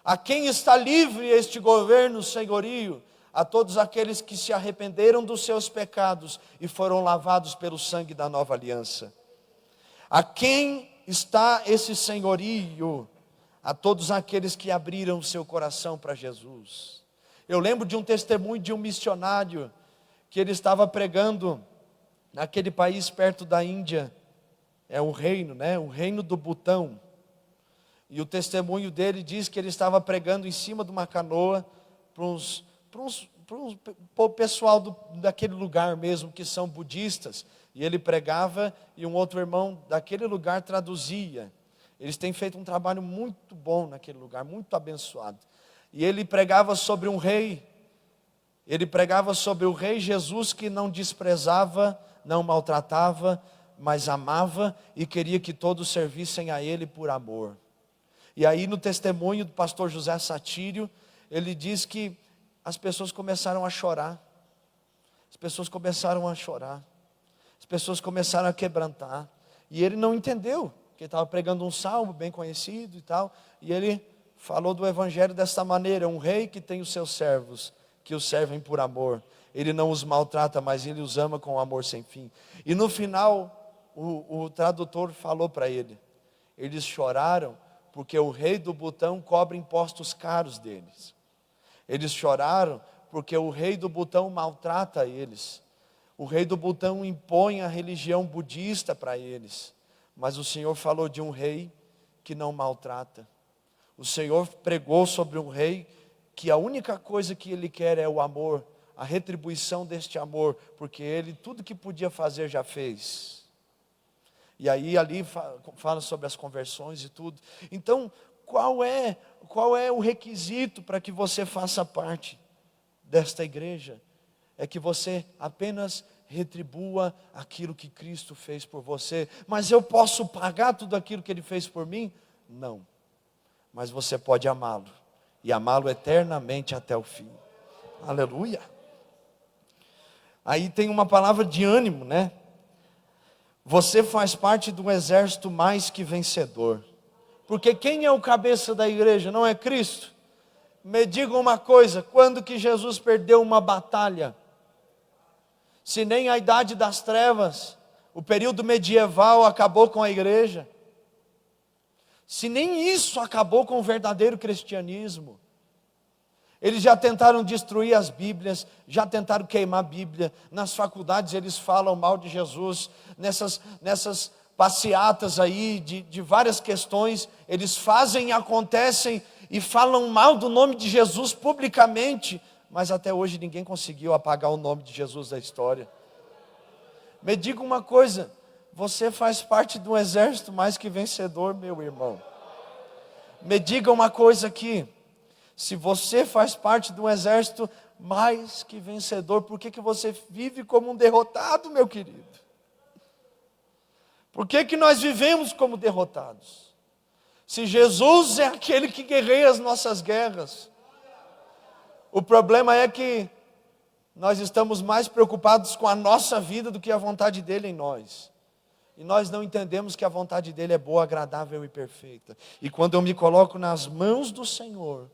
A quem está livre este governo senhorio? A todos aqueles que se arrependeram dos seus pecados e foram lavados pelo sangue da nova aliança. A quem está esse senhorio? A todos aqueles que abriram o seu coração para Jesus. Eu lembro de um testemunho de um missionário que ele estava pregando naquele país perto da Índia. É um reino, né? O reino do Butão. E o testemunho dele diz que ele estava pregando em cima de uma canoa para o pessoal daquele lugar mesmo, que são budistas. E ele pregava e um outro irmão daquele lugar traduzia. Eles têm feito um trabalho muito bom naquele lugar, muito abençoado. E ele pregava sobre um rei. Ele pregava sobre o rei Jesus, que não desprezava, não maltratava, mas amava e queria que todos servissem a ele por amor. E aí no testemunho do pastor José Satírio, ele diz que as pessoas começaram a chorar. As pessoas começaram a chorar. As pessoas começaram a quebrantar. E ele não entendeu, porque ele estava pregando um salmo bem conhecido e tal. E ele falou do evangelho desta maneira: um rei que tem os seus servos, que os servem por amor. Ele não os maltrata, mas ele os ama com amor sem fim. E no final, o tradutor falou para ele: eles choraram porque o rei do Butão cobra impostos caros deles. Eles choraram porque o rei do Butão maltrata eles. O rei do Butão impõe a religião budista para eles. Mas o Senhor falou de um rei que não maltrata. O Senhor pregou sobre um rei que a única coisa que ele quer é o amor, a retribuição deste amor, porque ele tudo que podia fazer já fez. E aí ali fala sobre as conversões e tudo. Então, qual é o requisito para que você faça parte desta igreja? É que você apenas retribua aquilo que Cristo fez por você. Mas eu posso pagar tudo aquilo que Ele fez por mim? Não. Mas você pode amá-lo, e amá-lo eternamente até o fim. Aleluia. Aí tem uma palavra de ânimo, né? Você faz parte de um exército mais que vencedor. Porque quem é o cabeça da igreja? Não é Cristo? Me diga uma coisa: quando que Jesus perdeu uma batalha? Se nem a idade das trevas, o período medieval acabou com a igreja. Se nem isso acabou com o verdadeiro cristianismo. Eles já tentaram destruir as Bíblias, já tentaram queimar a Bíblia. Nas faculdades eles falam mal de Jesus. Nessas passeatas aí de várias questões, eles fazem, acontecem e falam mal do nome de Jesus publicamente. Mas até hoje ninguém conseguiu apagar o nome de Jesus da história. Me diga uma coisa: você faz parte de um exército mais que vencedor, meu irmão. Me diga uma coisa aqui: se você faz parte de um exército mais que vencedor, por que você vive como um derrotado, meu querido? Por que nós vivemos como derrotados? Se Jesus é aquele que guerreia as nossas guerras. O problema é que nós estamos mais preocupados com a nossa vida do que a vontade dele em nós. E nós não entendemos que a vontade dele é boa, agradável e perfeita. E quando eu me coloco nas mãos do Senhor,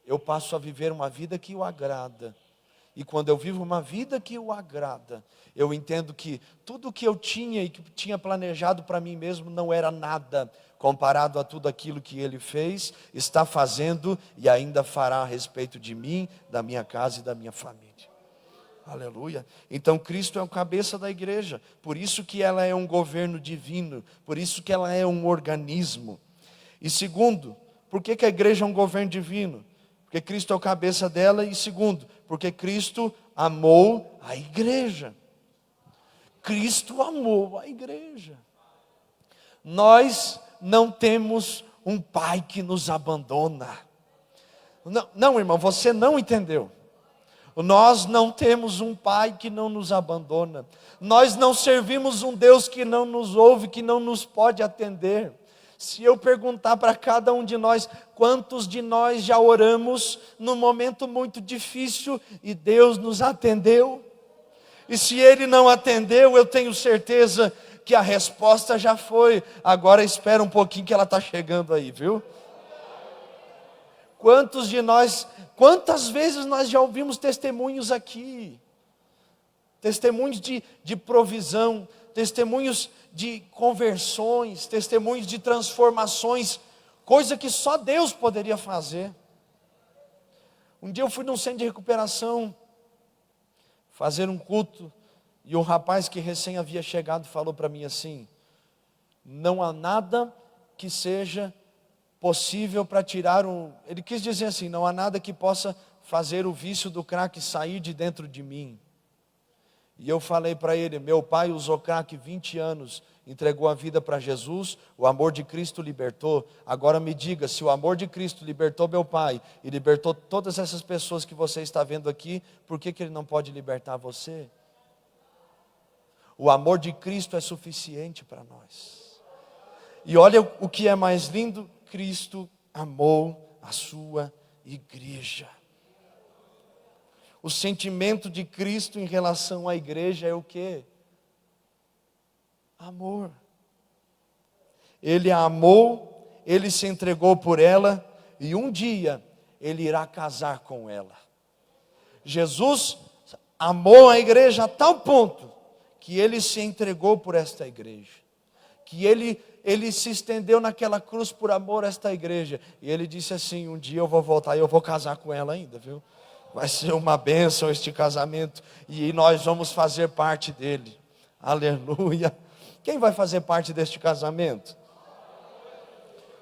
eu passo a viver uma vida que o agrada. E quando eu vivo uma vida que o agrada, eu entendo que tudo que eu tinha e que tinha planejado para mim mesmo não era nada comparado a tudo aquilo que Ele fez, está fazendo e ainda fará a respeito de mim, da minha casa e da minha família. Aleluia. Então Cristo é o cabeça da igreja, por isso que ela é um governo divino, por isso que ela é um organismo. E segundo, por que a igreja é um governo divino? Porque Cristo é o cabeça dela. E segundo, porque Cristo amou a igreja. Cristo amou a igreja. Nós não temos um pai que nos abandona. Não, irmão, você não entendeu. Nós não temos um pai que não nos abandona. Nós não servimos um Deus que não nos ouve, que não nos pode atender. Se eu perguntar para cada um de nós, quantos de nós já oramos num momento muito difícil e Deus nos atendeu? E se Ele não atendeu, eu tenho certeza que a resposta já foi. Agora espera um pouquinho que ela está chegando aí, viu? Quantos de nós, quantas vezes nós já ouvimos testemunhos aqui? Testemunhos de provisão, testemunhos de conversões, testemunhos de transformações, coisa que só Deus poderia fazer. Um dia eu fui num centro de recuperação, fazer um culto, e um rapaz que recém havia chegado falou para mim assim: não há nada que seja possível para tirar ele quis dizer assim, não há nada que possa fazer o vício do crack sair de dentro de mim. E eu falei para ele: meu pai usou crack 20 anos, entregou a vida para Jesus, o amor de Cristo libertou. Agora me diga, se o amor de Cristo libertou meu pai e libertou todas essas pessoas que você está vendo aqui, por que Ele não pode libertar você? O amor de Cristo é suficiente para nós. E olha o que é mais lindo: Cristo amou a sua igreja. O sentimento de Cristo em relação à igreja é o quê? Amor. Ele a amou, Ele se entregou por ela, e um dia Ele irá casar com ela. Jesus amou a igreja a tal ponto que Ele se entregou por esta igreja, que Ele se estendeu naquela cruz por amor a esta igreja. E Ele disse assim: um dia eu vou voltar e eu vou casar com ela ainda, viu? Vai ser uma bênção este casamento, e nós vamos fazer parte dele. Aleluia. Quem vai fazer parte deste casamento?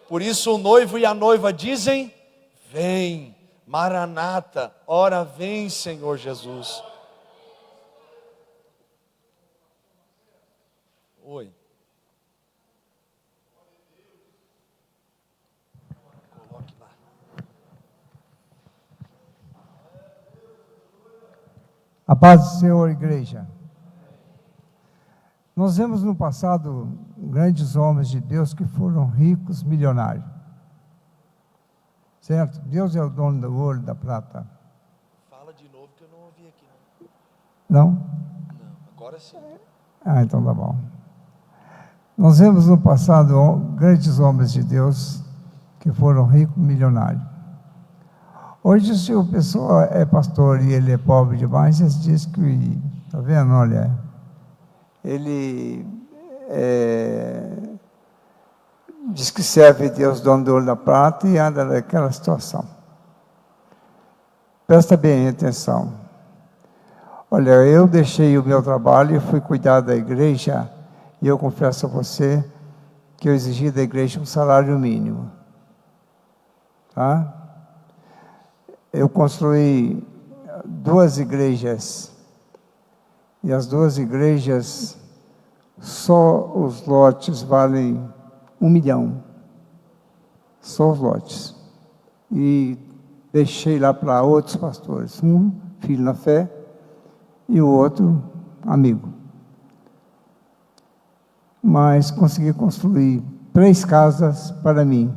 Por isso o noivo e a noiva dizem: vem, Maranata, ora vem, Senhor Jesus. Oi. Coloque lá. A paz do Senhor, igreja. Nós vemos no passado grandes homens de Deus que foram ricos, milionários. Certo? Deus é o dono do ouro e da prata. Fala de novo que eu não ouvi aqui. Não? Não, agora sim. Então tá bom. Nós vemos no passado grandes homens de Deus que foram ricos, milionários. Hoje, se a pessoa é pastor e ele é pobre demais, ele diz que, está vendo, olha, ele diz que serve Deus, dono do ouro da prata, e anda naquela situação. Presta bem atenção. Olha, eu deixei o meu trabalho e fui cuidar da igreja, e eu confesso a você que eu exigi da igreja um salário mínimo. Tá? Eu construí 2 igrejas, e as 2 igrejas, só os lotes valem 1 milhão, só os lotes. E deixei lá para outros pastores, um filho na fé e o outro amigo. Mas consegui construir 3 casas para mim.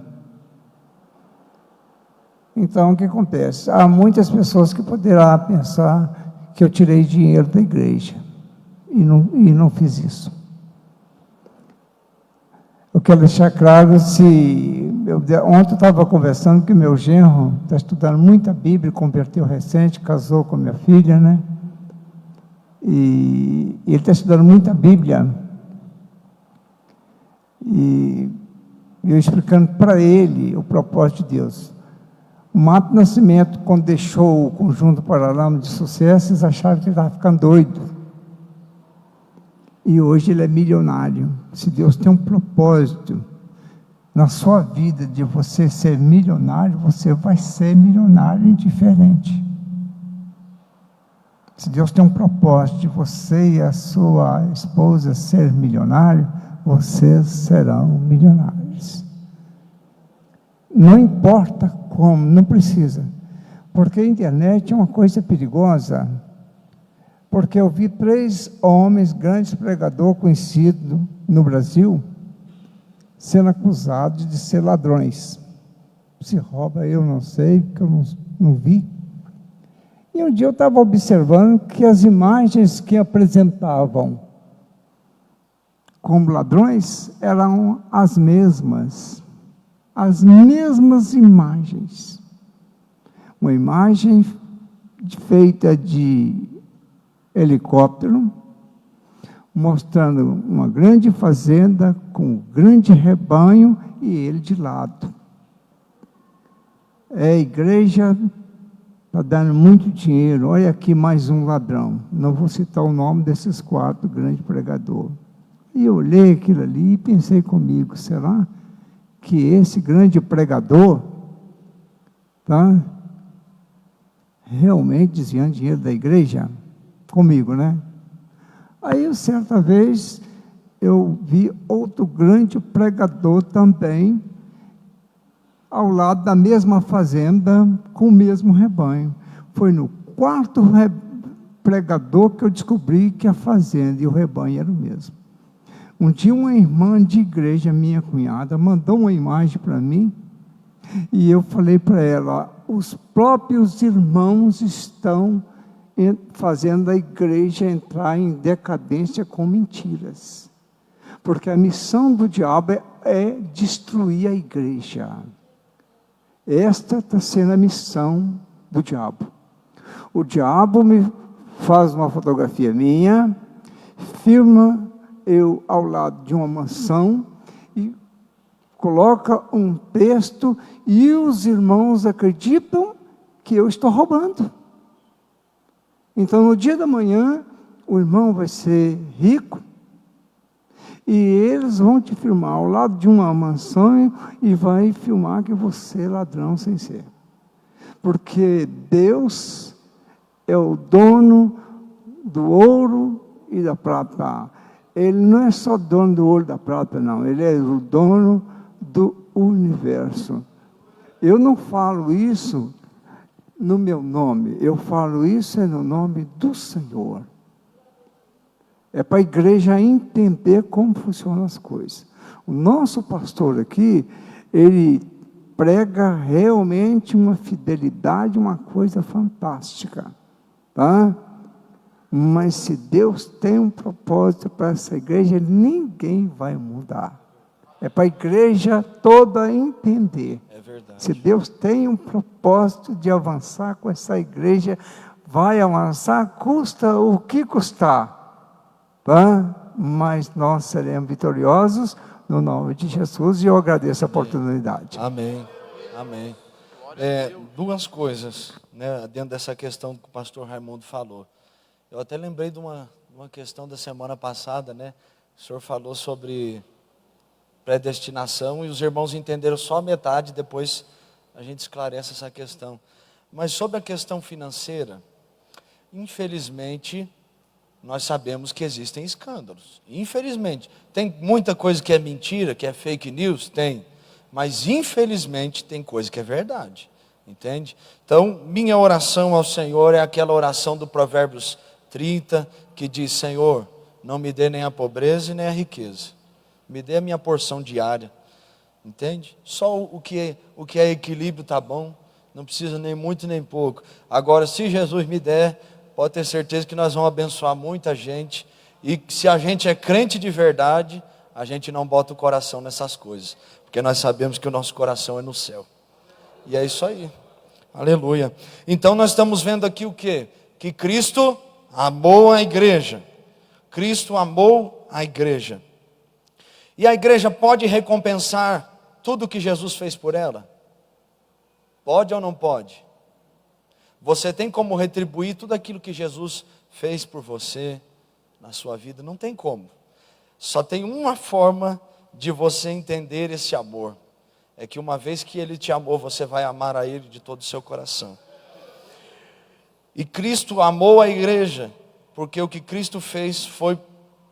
Então, o que acontece? Há muitas pessoas que poderão pensar que eu tirei dinheiro da igreja, e não fiz isso. Eu quero deixar claro, ontem eu estava conversando que meu genro está estudando muita Bíblia, converteu recente, casou com minha filha, né? E ele está estudando muita Bíblia, e eu explicando para ele o propósito de Deus. Mato Nascimento, quando deixou o Conjunto Paralama de Sucesso, eles acharam que ele estava ficando doido. E hoje ele é milionário. Se Deus tem um propósito na sua vida de você ser milionário, você vai ser milionário indiferente. Se Deus tem um propósito de você e a sua esposa ser milionário, vocês serão milionários. Não importa como, não precisa. Porque a internet é uma coisa perigosa. Porque eu vi 3 homens, grandes pregadores conhecidos no Brasil, sendo acusados de ser ladrões. Se rouba, eu não sei, porque eu não vi. E um dia eu estava observando que as imagens que apresentavam como ladrões eram as mesmas imagens. Uma imagem feita de helicóptero, mostrando uma grande fazenda com um grande rebanho e ele de lado. A igreja está dando muito dinheiro. Olha aqui mais um ladrão. Não vou citar o nome desses 4 grandes pregadores. E eu olhei aquilo ali e pensei comigo, será que esse grande pregador está realmente desviando dinheiro da igreja? Comigo, né? Aí, certa vez, eu vi outro grande pregador também, ao lado da mesma fazenda, com o mesmo rebanho. Foi no 4º pregador que eu descobri que a fazenda e o rebanho eram o mesmo. Um dia, uma irmã de igreja, minha cunhada, mandou uma imagem para mim, e eu falei para ela, os próprios irmãos estão fazendo a igreja entrar em decadência com mentiras. Porque a missão do diabo é destruir a igreja. Esta está sendo a missão do diabo. O diabo me faz uma fotografia minha, filma eu ao lado de uma mansão e coloca um texto e os irmãos acreditam que eu estou roubando. Então, no dia da manhã, o irmão vai ser rico e eles vão te filmar ao lado de uma mansão e vai filmar que você é ladrão sem ser. Porque Deus é o dono do ouro e da prata. Ele não é só dono do ouro e da prata, não. Ele é o dono do universo. Eu não falo isso no meu nome, eu falo isso no nome do Senhor. É para a igreja entender como funcionam as coisas. O nosso pastor aqui, ele prega realmente uma fidelidade, uma coisa fantástica, tá? Mas se Deus tem um propósito para essa igreja, ninguém vai mudar. É para a igreja toda entender. É verdade. Se Deus tem um propósito de avançar com essa igreja, vai avançar, custa o que custar, tá? Mas nós seremos vitoriosos no nome de Jesus, e eu agradeço a oportunidade. Amém, amém. 2 coisas, né, dentro dessa questão que o pastor Raimundo falou. Eu até lembrei de uma questão da semana passada, né? O senhor falou sobre predestinação e os irmãos entenderam só a metade, depois a gente esclarece essa questão. Mas sobre a questão financeira, infelizmente, nós sabemos que existem escândalos. Infelizmente, tem muita coisa que é mentira, que é fake news, tem. Mas infelizmente tem coisa que é verdade, entende? Então, minha oração ao Senhor é aquela oração do Provérbios 30, que diz, Senhor, não me dê nem a pobreza e nem a riqueza. Me dê a minha porção diária, entende? Só o que é equilíbrio está bom, não precisa nem muito nem pouco. Agora, se Jesus me der, pode ter certeza que nós vamos abençoar muita gente. E se a gente é crente de verdade, a gente não bota o coração nessas coisas, porque nós sabemos que o nosso coração é no céu. E é isso aí, aleluia. Então nós estamos vendo aqui o quê? Que Cristo amou a igreja. Cristo amou a igreja. E a igreja pode recompensar tudo que Jesus fez por ela? Pode ou não pode? Você tem como retribuir tudo aquilo que Jesus fez por você na sua vida? Não tem como. Só tem uma forma de você entender esse amor. É que uma vez que Ele te amou, você vai amar a Ele de todo o seu coração. E Cristo amou a igreja, porque o que Cristo fez foi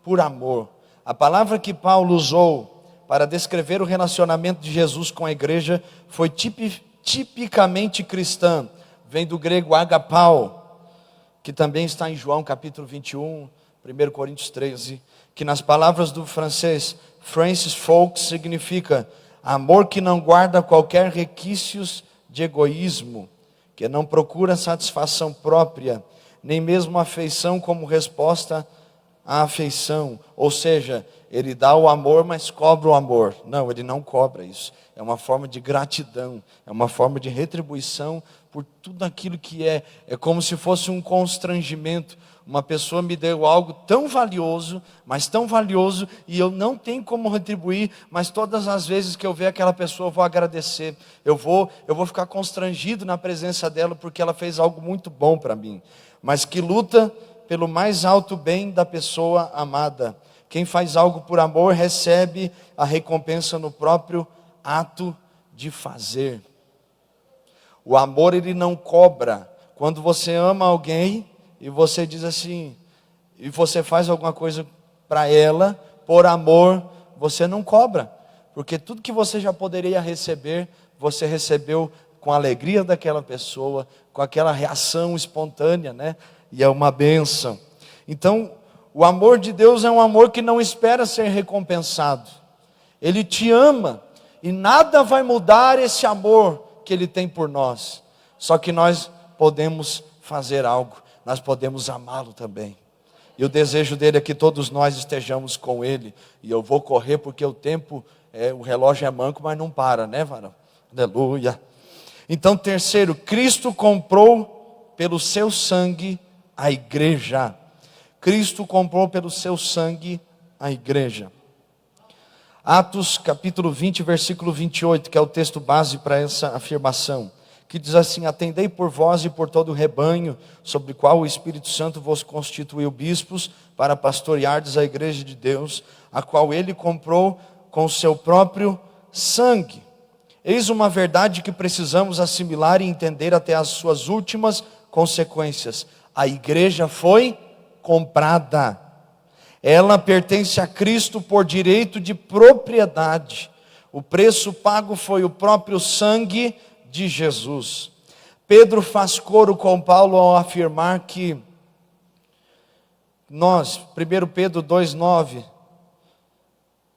por amor. A palavra que Paulo usou para descrever o relacionamento de Jesus com a igreja foi tipicamente cristã. Vem do grego agapao, que também está em João capítulo 21, 1 Coríntios 13, que nas palavras do francês Francis Folks significa amor que não guarda qualquer requisitos de egoísmo, que não procura satisfação própria, nem mesmo afeição como resposta à afeição. Ou seja, ele dá o amor, mas cobra o amor. Não, ele não cobra isso. É uma forma de gratidão, é uma forma de retribuição por tudo aquilo que é. É como se fosse um constrangimento. Uma pessoa me deu algo tão valioso, mas tão valioso, e eu não tenho como retribuir, mas todas as vezes que eu ver aquela pessoa, eu vou agradecer. Eu vou ficar constrangido na presença dela, porque ela fez algo muito bom para mim. Mas que luta pelo mais alto bem da pessoa amada. Quem faz algo por amor, recebe a recompensa no próprio ato de fazer. O amor, ele não cobra. Quando você ama alguém e você diz assim, e você faz alguma coisa para ela, por amor, você não cobra. Porque tudo que você já poderia receber, você recebeu com a alegria daquela pessoa, com aquela reação espontânea, né? E é uma bênção. Então, o amor de Deus é um amor que não espera ser recompensado. Ele te ama, e nada vai mudar esse amor que Ele tem por nós. Só que nós podemos fazer algo, nós podemos amá-lo também. E o desejo dele é que todos nós estejamos com Ele. E eu vou correr porque o tempo, o relógio é manco, mas não para, né, varão? Aleluia. Então, terceiro, Cristo comprou pelo seu sangue a igreja. Cristo comprou pelo seu sangue a igreja. Atos capítulo 20, versículo 28, que é o texto base para essa afirmação, que diz assim: atendei por vós e por todo o rebanho, sobre o qual o Espírito Santo vos constituiu bispos, para pastoreardes a igreja de Deus, a qual Ele comprou com o seu próprio sangue. Eis uma verdade que precisamos assimilar e entender até as suas últimas consequências. A igreja foi comprada. Ela pertence a Cristo por direito de propriedade. O preço pago foi o próprio sangue de Jesus. Pedro faz coro com Paulo ao afirmar que nós, 1 Pedro 2,9,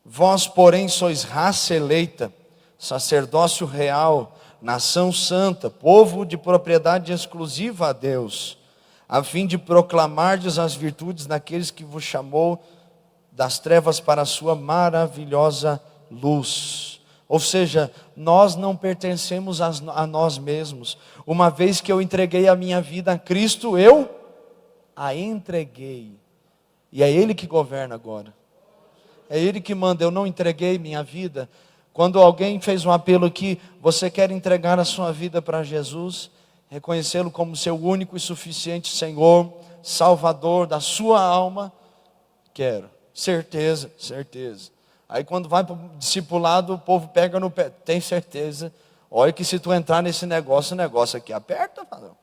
vós, porém, sois raça eleita, sacerdócio real, nação santa, povo de propriedade exclusiva a Deus, a fim de proclamardes as virtudes daqueles que vos chamou das trevas para a sua maravilhosa luz. Ou seja, nós não pertencemos a nós mesmos. Uma vez que eu entreguei a minha vida a Cristo, eu a entreguei. E é Ele que governa agora. É Ele que manda. Eu não entreguei minha vida. Quando alguém fez um apelo aqui, você quer entregar a sua vida para Jesus, reconhecê-lo como seu único e suficiente Senhor, Salvador da sua alma? Quero. Certeza, certeza. Aí quando vai para o discipulado, o povo pega no pé. Tem certeza? Olha que se tu entrar nesse negócio, o negócio aqui aperta, não.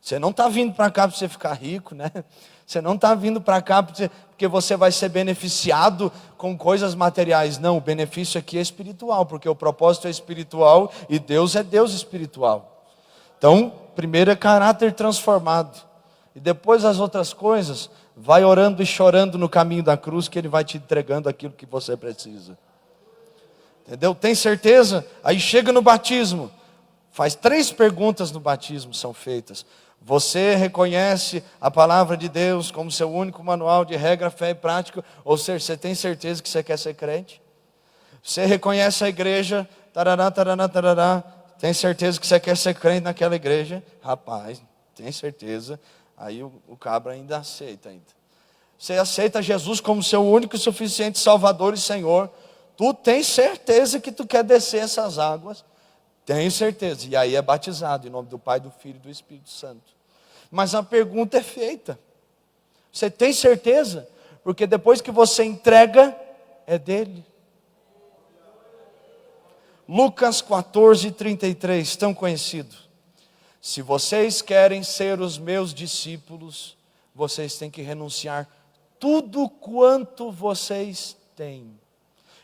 Você não está vindo para cá para você ficar rico, né? Você não está vindo para cá porque você vai ser beneficiado com coisas materiais. Não, o benefício aqui é espiritual, porque o propósito é espiritual e Deus é Deus espiritual. Então, primeiro é caráter transformado. E depois as outras coisas, vai orando e chorando no caminho da cruz, que Ele vai te entregando aquilo que você precisa. Entendeu? Tem certeza? Aí chega no batismo. Faz 3 perguntas no batismo, são feitas. Você reconhece a palavra de Deus como seu único manual de regra, fé e prática? Ou seja, você tem certeza que você quer ser crente? Você reconhece a igreja, tarará, tarará, tarará, tem certeza que você quer ser crente naquela igreja? Rapaz, tem certeza. Aí o cabra ainda aceita ainda. Você aceita Jesus como seu único e suficiente Salvador e Senhor. Tu tem certeza que tu quer descer essas águas? Tenho certeza. E aí é batizado em nome do Pai, do Filho e do Espírito Santo. Mas a pergunta é feita. Você tem certeza? Porque depois que você entrega, é dele. Lucas 14:33, tão conhecido. Se vocês querem ser os meus discípulos, vocês têm que renunciar tudo quanto vocês têm.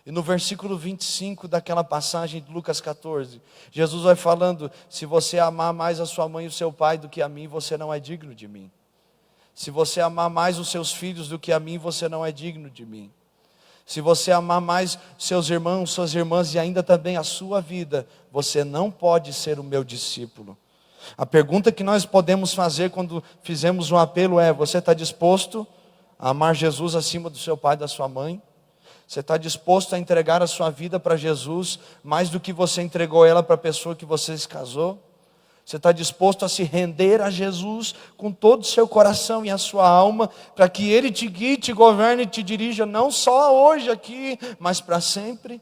E no versículo 25 daquela passagem de Lucas 14, Jesus vai falando: se você amar mais a sua mãe e o seu pai do que a mim, você não é digno de mim. Se você amar mais os seus filhos do que a mim, você não é digno de mim. Se você amar mais seus irmãos, suas irmãs e ainda também a sua vida, você não pode ser o meu discípulo. A pergunta que nós podemos fazer quando fizemos um apelo é: você está disposto a amar Jesus acima do seu pai e da sua mãe? Você está disposto a entregar a sua vida para Jesus mais do que você entregou ela para a pessoa que você se casou? Você está disposto a se render a Jesus com todo o seu coração e a sua alma, para que Ele te guie, te governe e te dirija, não só hoje aqui, mas para sempre?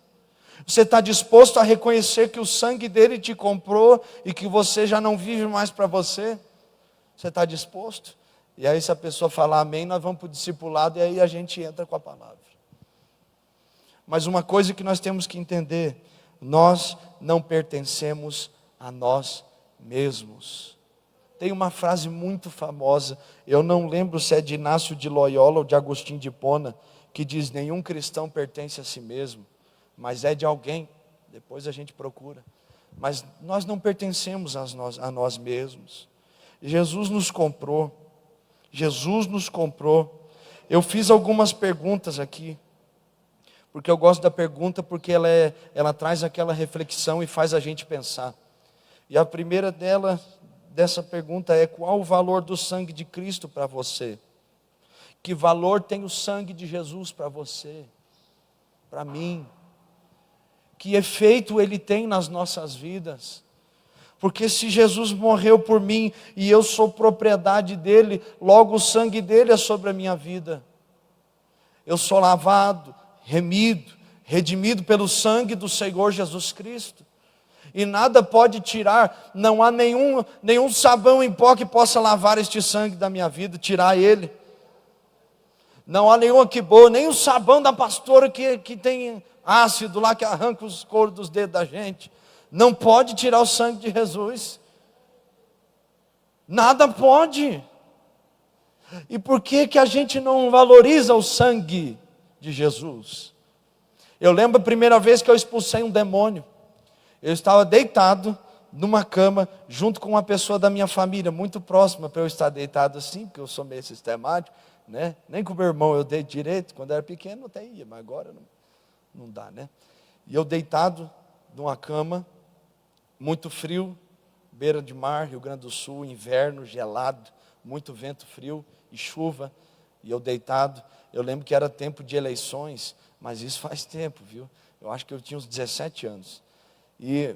Você está disposto a reconhecer que o sangue dele te comprou e que você já não vive mais para você? Você está disposto? E aí se a pessoa falar amém, nós vamos para o discipulado e aí a gente entra com a palavra. Mas uma coisa que nós temos que entender: nós não pertencemos a nós mesmos. Tem uma frase muito famosa, eu não lembro se é de Inácio de Loyola ou de Agostinho de Hipona, que diz: nenhum cristão pertence a si mesmo, mas é de alguém. Depois a gente procura. Mas nós não pertencemos a nós mesmos. Jesus nos comprou. Jesus nos comprou. Eu fiz algumas perguntas aqui, porque eu gosto da pergunta, porque ela traz aquela reflexão e faz a gente pensar. E a primeira dessa pergunta é: qual o valor do sangue de Cristo para você? Que valor tem o sangue de Jesus para você, para mim? Que efeito ele tem nas nossas vidas? Porque se Jesus morreu por mim e eu sou propriedade dele, logo o sangue dele é sobre a minha vida. Eu sou lavado, remido, redimido pelo sangue do Senhor Jesus Cristo. E nada pode tirar, não há nenhum sabão em pó que possa lavar este sangue da minha vida, tirar ele. Não há nenhuma que boa, nem o sabão da pastora que tem ácido lá, que arranca os coros dos dedos da gente. Não pode tirar o sangue de Jesus. Nada pode. E por que a gente não valoriza o sangue de Jesus? Eu lembro a primeira vez que eu expulsei um demônio. Eu estava deitado numa cama, junto com uma pessoa da minha família, muito próxima para eu estar deitado assim, porque eu sou meio sistemático, né? Nem com o meu irmão eu dei direito, quando eu era pequeno até ia, mas agora não dá, né? E eu deitado numa cama, muito frio, beira de mar, Rio Grande do Sul, inverno, gelado, muito vento frio e chuva, e eu deitado. Eu lembro que era tempo de eleições, mas isso faz tempo, viu? Eu acho que eu tinha uns 17 anos. E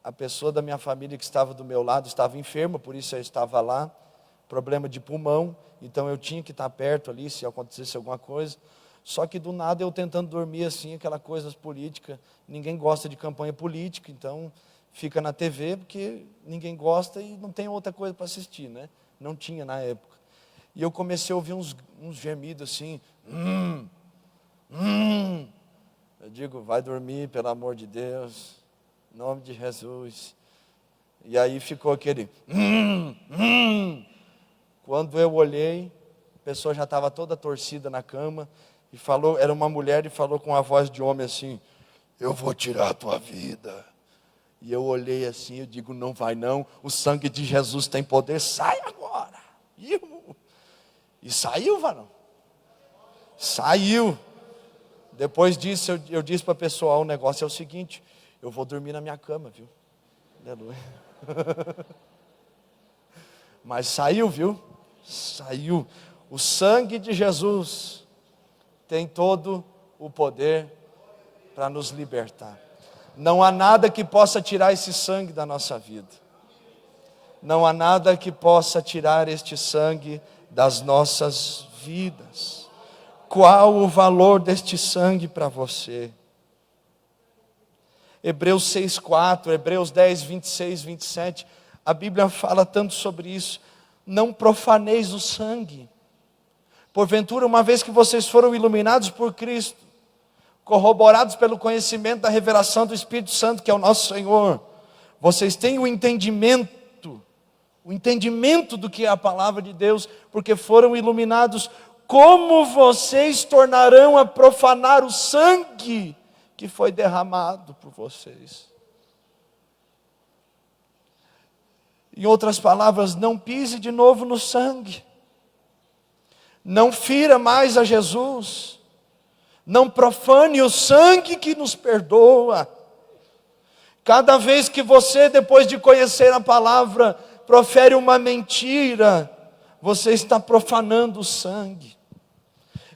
a pessoa da minha família que estava do meu lado estava enferma, por isso eu estava lá, problema de pulmão, então eu tinha que estar perto ali se acontecesse alguma coisa. Só que do nada eu tentando dormir assim, aquela coisa política, ninguém gosta de campanha política, então fica na TV porque ninguém gosta e não tem outra coisa para assistir, né? Não tinha na época. E eu comecei a ouvir uns gemidos assim, Eu digo: vai dormir, pelo amor de Deus, em nome de Jesus. E aí ficou aquele Quando eu olhei, a pessoa já estava toda torcida na cama e falou, era uma mulher, e falou com a voz de homem assim: eu vou tirar a tua vida. E eu olhei assim, eu digo: não vai não, o sangue de Jesus tem poder, sai agora. E saiu, varão. Saiu. Depois disso eu disse para a pessoa: o negócio é o seguinte, eu vou dormir na minha cama, viu? Aleluia. Mas saiu, viu? Saiu. O sangue de Jesus tem todo o poder para nos libertar. Não há nada que possa tirar esse sangue da nossa vida. Não há nada que possa tirar este sangue das nossas vidas. Qual o valor deste sangue para você? Hebreus 6,4, Hebreus 10, 26, 27, a Bíblia fala tanto sobre isso. Não profaneis o sangue. Porventura, uma vez que vocês foram iluminados por Cristo, corroborados pelo conhecimento da revelação do Espírito Santo, que é o nosso Senhor, vocês têm o entendimento do que é a palavra de Deus, porque foram iluminados. Como vocês tornarão a profanar o sangue que foi derramado por vocês? Em outras palavras, não pise de novo no sangue. Não fira mais a Jesus. Não profane o sangue que nos perdoa. Cada vez que você, depois de conhecer a palavra, profere uma mentira, você está profanando o sangue.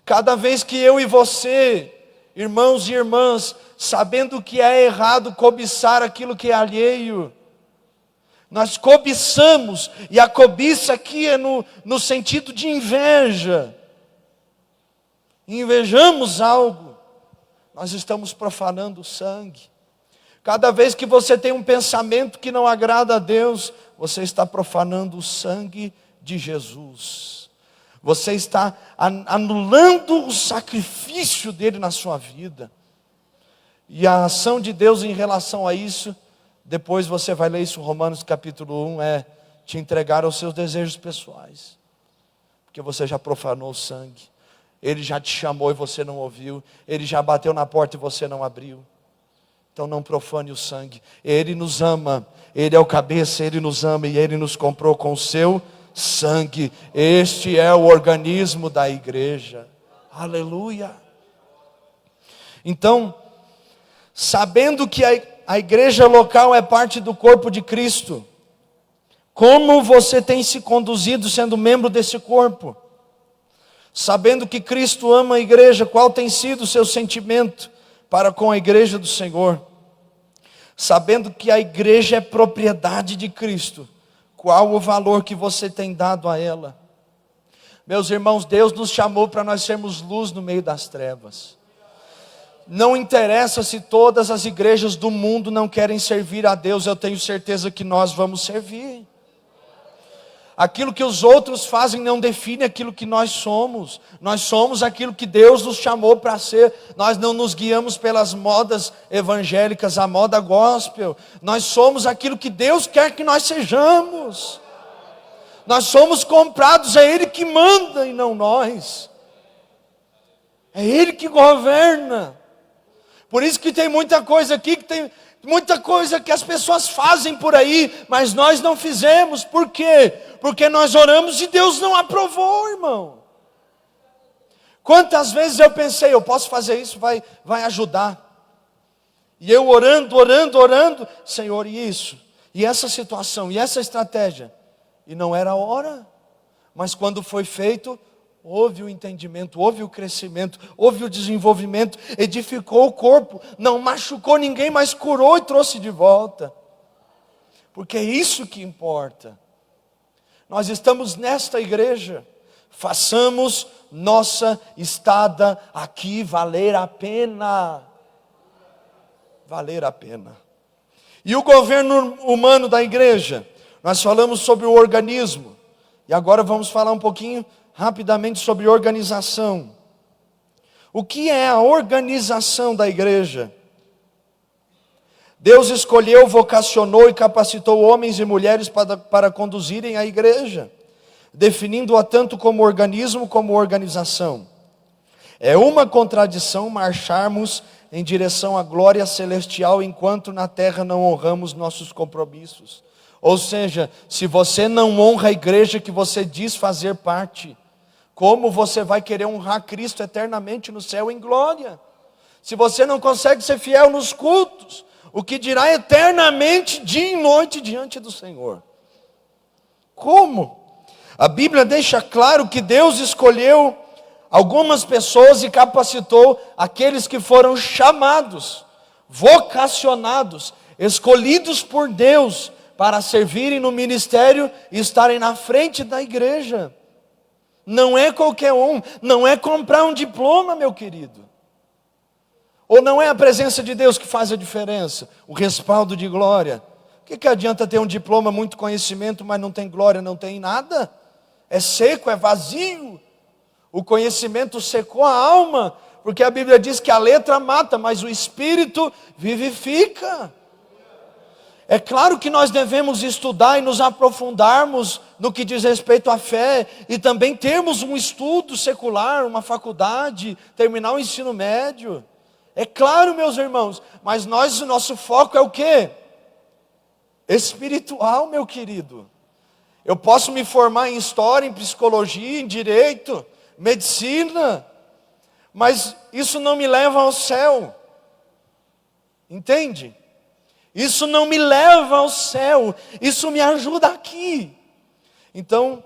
Cada vez que eu e você, irmãos e irmãs, sabendo que é errado cobiçar aquilo que é alheio, nós cobiçamos, e a cobiça aqui é no sentido de inveja. Invejamos algo, nós estamos profanando o sangue. Cada vez que você tem um pensamento que não agrada a Deus, você está profanando o sangue de Jesus. Você está anulando o sacrifício dele na sua vida. E a ação de Deus em relação a isso, depois você vai ler isso em Romanos capítulo 1, é te entregar aos seus desejos pessoais. Porque você já profanou o sangue. Ele já te chamou e você não ouviu. Ele já bateu na porta e você não abriu. Então não profane o sangue. Ele nos ama. Ele é o cabeça, Ele nos ama e Ele nos comprou com o seu sangue. Este é o organismo da igreja. Aleluia. Então, sabendo que a igreja local é parte do corpo de Cristo, como você tem se conduzido sendo membro desse corpo? Sabendo que Cristo ama a igreja, qual tem sido o seu sentimento para com a igreja do Senhor? Sabendo que a igreja é propriedade de Cristo, qual o valor que você tem dado a ela? Meus irmãos, Deus nos chamou para nós sermos luz no meio das trevas. Não interessa se todas as igrejas do mundo não querem servir a Deus, eu tenho certeza que nós vamos servir. Aquilo que os outros fazem não define aquilo que nós somos. Nós somos aquilo que Deus nos chamou para ser. Nós não nos guiamos pelas modas evangélicas, a moda gospel. Nós somos aquilo que Deus quer que nós sejamos. Nós somos comprados, é Ele que manda e não nós. É Ele que governa. Por isso que tem muita coisa aqui, que tem muita coisa que as pessoas fazem por aí, mas nós não fizemos. Por quê? Porque nós oramos e Deus não aprovou, irmão. Quantas vezes eu pensei, eu posso fazer isso, vai ajudar. E eu orando, Senhor, e isso? E essa situação, e essa estratégia? E não era a hora. Mas quando foi feito, houve o entendimento, houve o crescimento, houve o desenvolvimento, edificou o corpo, não machucou ninguém, mas curou e trouxe de volta. Porque é isso que importa. Nós estamos nesta igreja, façamos nossa estada aqui valer a pena. Valer a pena. E o governo humano da igreja? Nós falamos sobre o organismo, e agora vamos falar um pouquinho rapidamente sobre organização. O que é a organização da igreja? Deus escolheu, vocacionou e capacitou homens e mulheres para conduzirem a igreja, definindo-a tanto como organismo como organização. É uma contradição marcharmos em direção à glória celestial enquanto na terra não honramos nossos compromissos. Ou seja, se você não honra a igreja que você diz fazer parte, como você vai querer honrar Cristo eternamente no céu em glória? Se você não consegue ser fiel nos cultos, o que dirá eternamente, dia e noite, diante do Senhor? Como? A Bíblia deixa claro que Deus escolheu algumas pessoas e capacitou aqueles que foram chamados, vocacionados, escolhidos por Deus para servirem no ministério e estarem na frente da igreja. Não é qualquer um, não é comprar um diploma, meu querido. Ou não é a presença de Deus que faz a diferença? O respaldo de glória. O que adianta ter um diploma, muito conhecimento, mas não tem glória, não tem nada? É seco, é vazio. O conhecimento secou a alma, porque a Bíblia diz que a letra mata, mas o Espírito vivifica. É claro que nós devemos estudar e nos aprofundarmos no que diz respeito à fé, e também termos um estudo secular, uma faculdade, terminar o ensino médio. É claro, meus irmãos, mas o nosso foco é o quê? Espiritual, meu querido. Eu posso me formar em história, em psicologia, em direito, medicina, mas isso não me leva ao céu. Entende? Isso não me leva ao céu, isso me ajuda aqui. Então,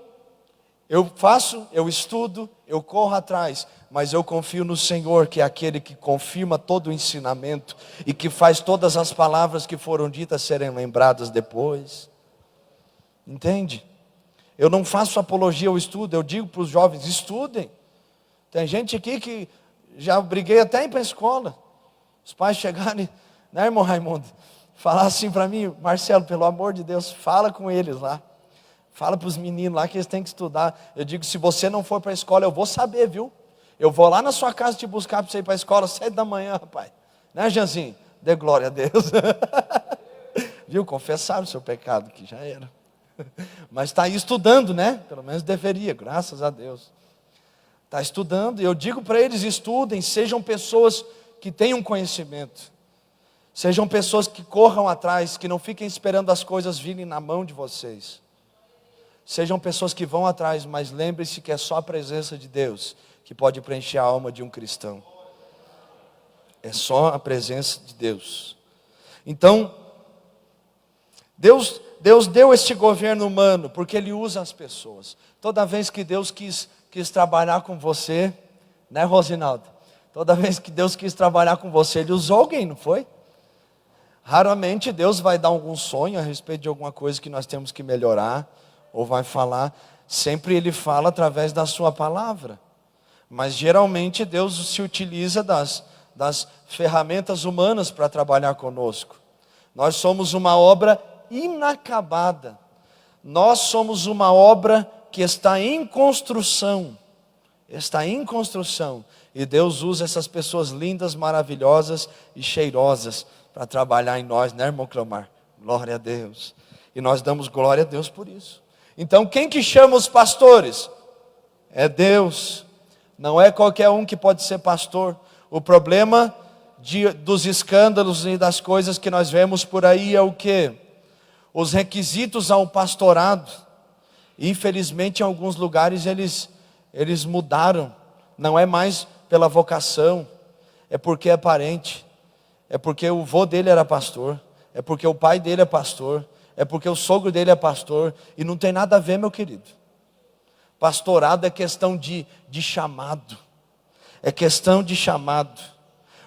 eu estudo, eu corro atrás, mas eu confio no Senhor, que é aquele que confirma todo o ensinamento e que faz todas as palavras que foram ditas serem lembradas depois. Entende? Eu não faço apologia ao estudo, eu digo para os jovens, estudem. Tem gente aqui que já briguei até ir para a escola. Os pais chegarem, né, irmão Raimundo? Falar assim para mim, Marcelo, pelo amor de Deus, fala com eles lá. Fala para os meninos lá que eles têm que estudar. Eu digo, se você não for para a escola, eu vou saber, viu? Eu vou lá na sua casa te buscar para você ir para a escola às 7 da manhã, rapaz. Né, Janzinho? Dê glória a Deus. Viu? Confessaram o seu pecado, que já era. Mas está aí estudando, né? Pelo menos deveria, graças a Deus. Está estudando, e eu digo para eles, estudem, sejam pessoas que tenham conhecimento. Sejam pessoas que corram atrás, que não fiquem esperando as coisas virem na mão de vocês. Sejam pessoas que vão atrás, mas lembre-se que é só a presença de Deus que pode preencher a alma de um cristão. É só a presença de Deus. Então, Deus deu este governo humano, porque Ele usa as pessoas. Toda vez que Deus quis trabalhar com você, né, Rosinaldo? Toda vez que Deus quis trabalhar com você, Ele usou alguém, não foi? Raramente Deus vai dar algum sonho a respeito de alguma coisa que nós temos que melhorar, ou vai falar. Sempre Ele fala através da sua palavra. Mas geralmente Deus se utiliza das ferramentas humanas para trabalhar conosco. Nós somos uma obra inacabada. Nós somos uma obra que está em construção. Está em construção. E Deus usa essas pessoas lindas, maravilhosas e cheirosas para trabalhar em nós, né, irmão Cleomar? Glória a Deus. E nós damos glória a Deus por isso. Então, quem que chama os pastores? É Deus. Não é qualquer um que pode ser pastor. O problema dos escândalos e das coisas que nós vemos por aí é o quê? Os requisitos ao pastorado. Infelizmente, em alguns lugares eles mudaram. Não é mais pela vocação, é porque é parente. É porque o vô dele era pastor, é porque o pai dele é pastor, é porque o sogro dele é pastor, e não tem nada a ver, meu querido. Pastorado é questão de chamado, é questão de chamado.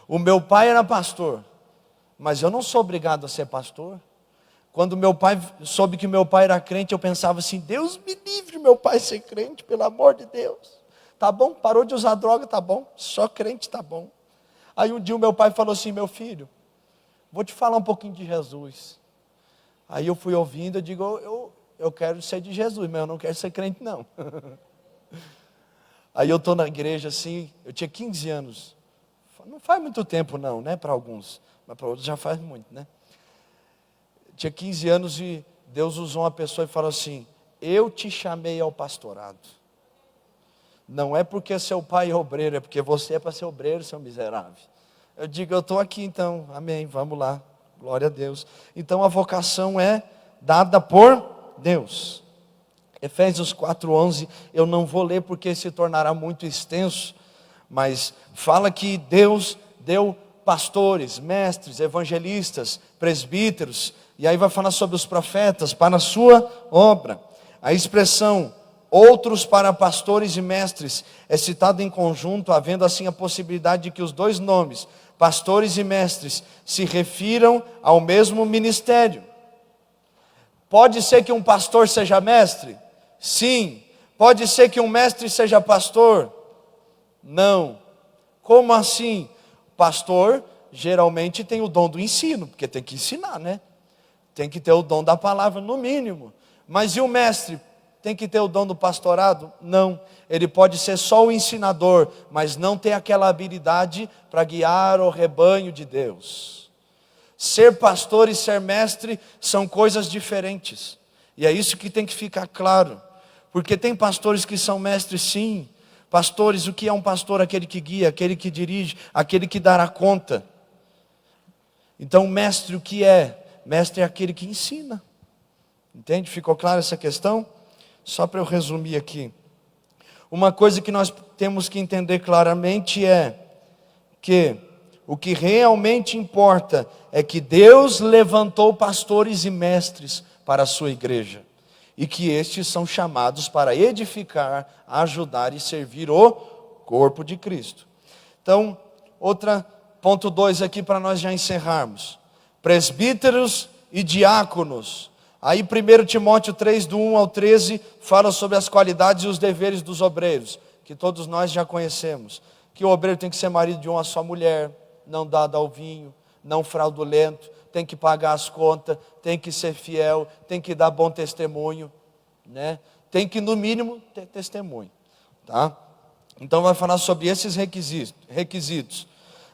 O meu pai era pastor, mas eu não sou obrigado a ser pastor. Quando meu pai soube que meu pai era crente, eu pensava assim, Deus me livre meu pai ser crente, pelo amor de Deus. Tá bom, parou de usar droga, tá bom, só crente tá bom. Aí um dia o meu pai falou assim, meu filho, vou te falar um pouquinho de Jesus. Aí eu fui ouvindo, eu digo, eu quero ser de Jesus, mas eu não quero ser crente não. Aí eu estou na igreja assim, eu tinha 15 anos. Não faz muito tempo não, né, para alguns, mas para outros já faz muito, né. Tinha 15 anos e Deus usou uma pessoa e falou assim, eu te chamei ao pastorado. Não é porque seu pai é obreiro, é porque você é para ser obreiro, seu miserável. Eu digo, eu estou aqui então, amém, vamos lá, glória a Deus. Então a vocação é dada por Deus. Efésios 4:11, eu não vou ler porque se tornará muito extenso, mas fala que Deus deu pastores, mestres, evangelistas, presbíteros, e aí vai falar sobre os profetas para a sua obra. A expressão outros para pastores e mestres é citada em conjunto, havendo assim a possibilidade de que os dois nomes, pastores e mestres, se refiram ao mesmo ministério. Pode ser que um pastor seja mestre? Sim. Pode ser que um mestre seja pastor? Não. Como assim? Pastor, geralmente tem o dom do ensino, porque tem que ensinar, né? Tem que ter o dom da palavra, no mínimo. Mas e o mestre? Tem que ter o dom do pastorado? Não. Ele pode ser só o ensinador, mas não tem aquela habilidade para guiar o rebanho de Deus. Ser pastor e ser mestre são coisas diferentes. E é isso que tem que ficar claro. Porque tem pastores que são mestres, sim. Pastores, o que é um pastor? Aquele que guia, aquele que dirige, aquele que dará conta. Então, mestre, o que é? Mestre é aquele que ensina. Entende? Ficou clara essa questão? Só para eu resumir aqui. Uma coisa que nós temos que entender claramente é que o que realmente importa é que Deus levantou pastores e mestres para a sua igreja. E que estes são chamados para edificar, ajudar e servir o corpo de Cristo. Então, ponto 2 aqui para nós já encerrarmos. Presbíteros e diáconos. Aí 1 Timóteo 3, do 1 ao 13, fala sobre as qualidades e os deveres dos obreiros, que todos nós já conhecemos. Que o obreiro tem que ser marido de uma só mulher, não dado ao vinho, não fraudulento, tem que pagar as contas, tem que ser fiel, tem que dar bom testemunho, né? Tem que, no mínimo, ter testemunho, tá? Então vai falar sobre esses requisitos.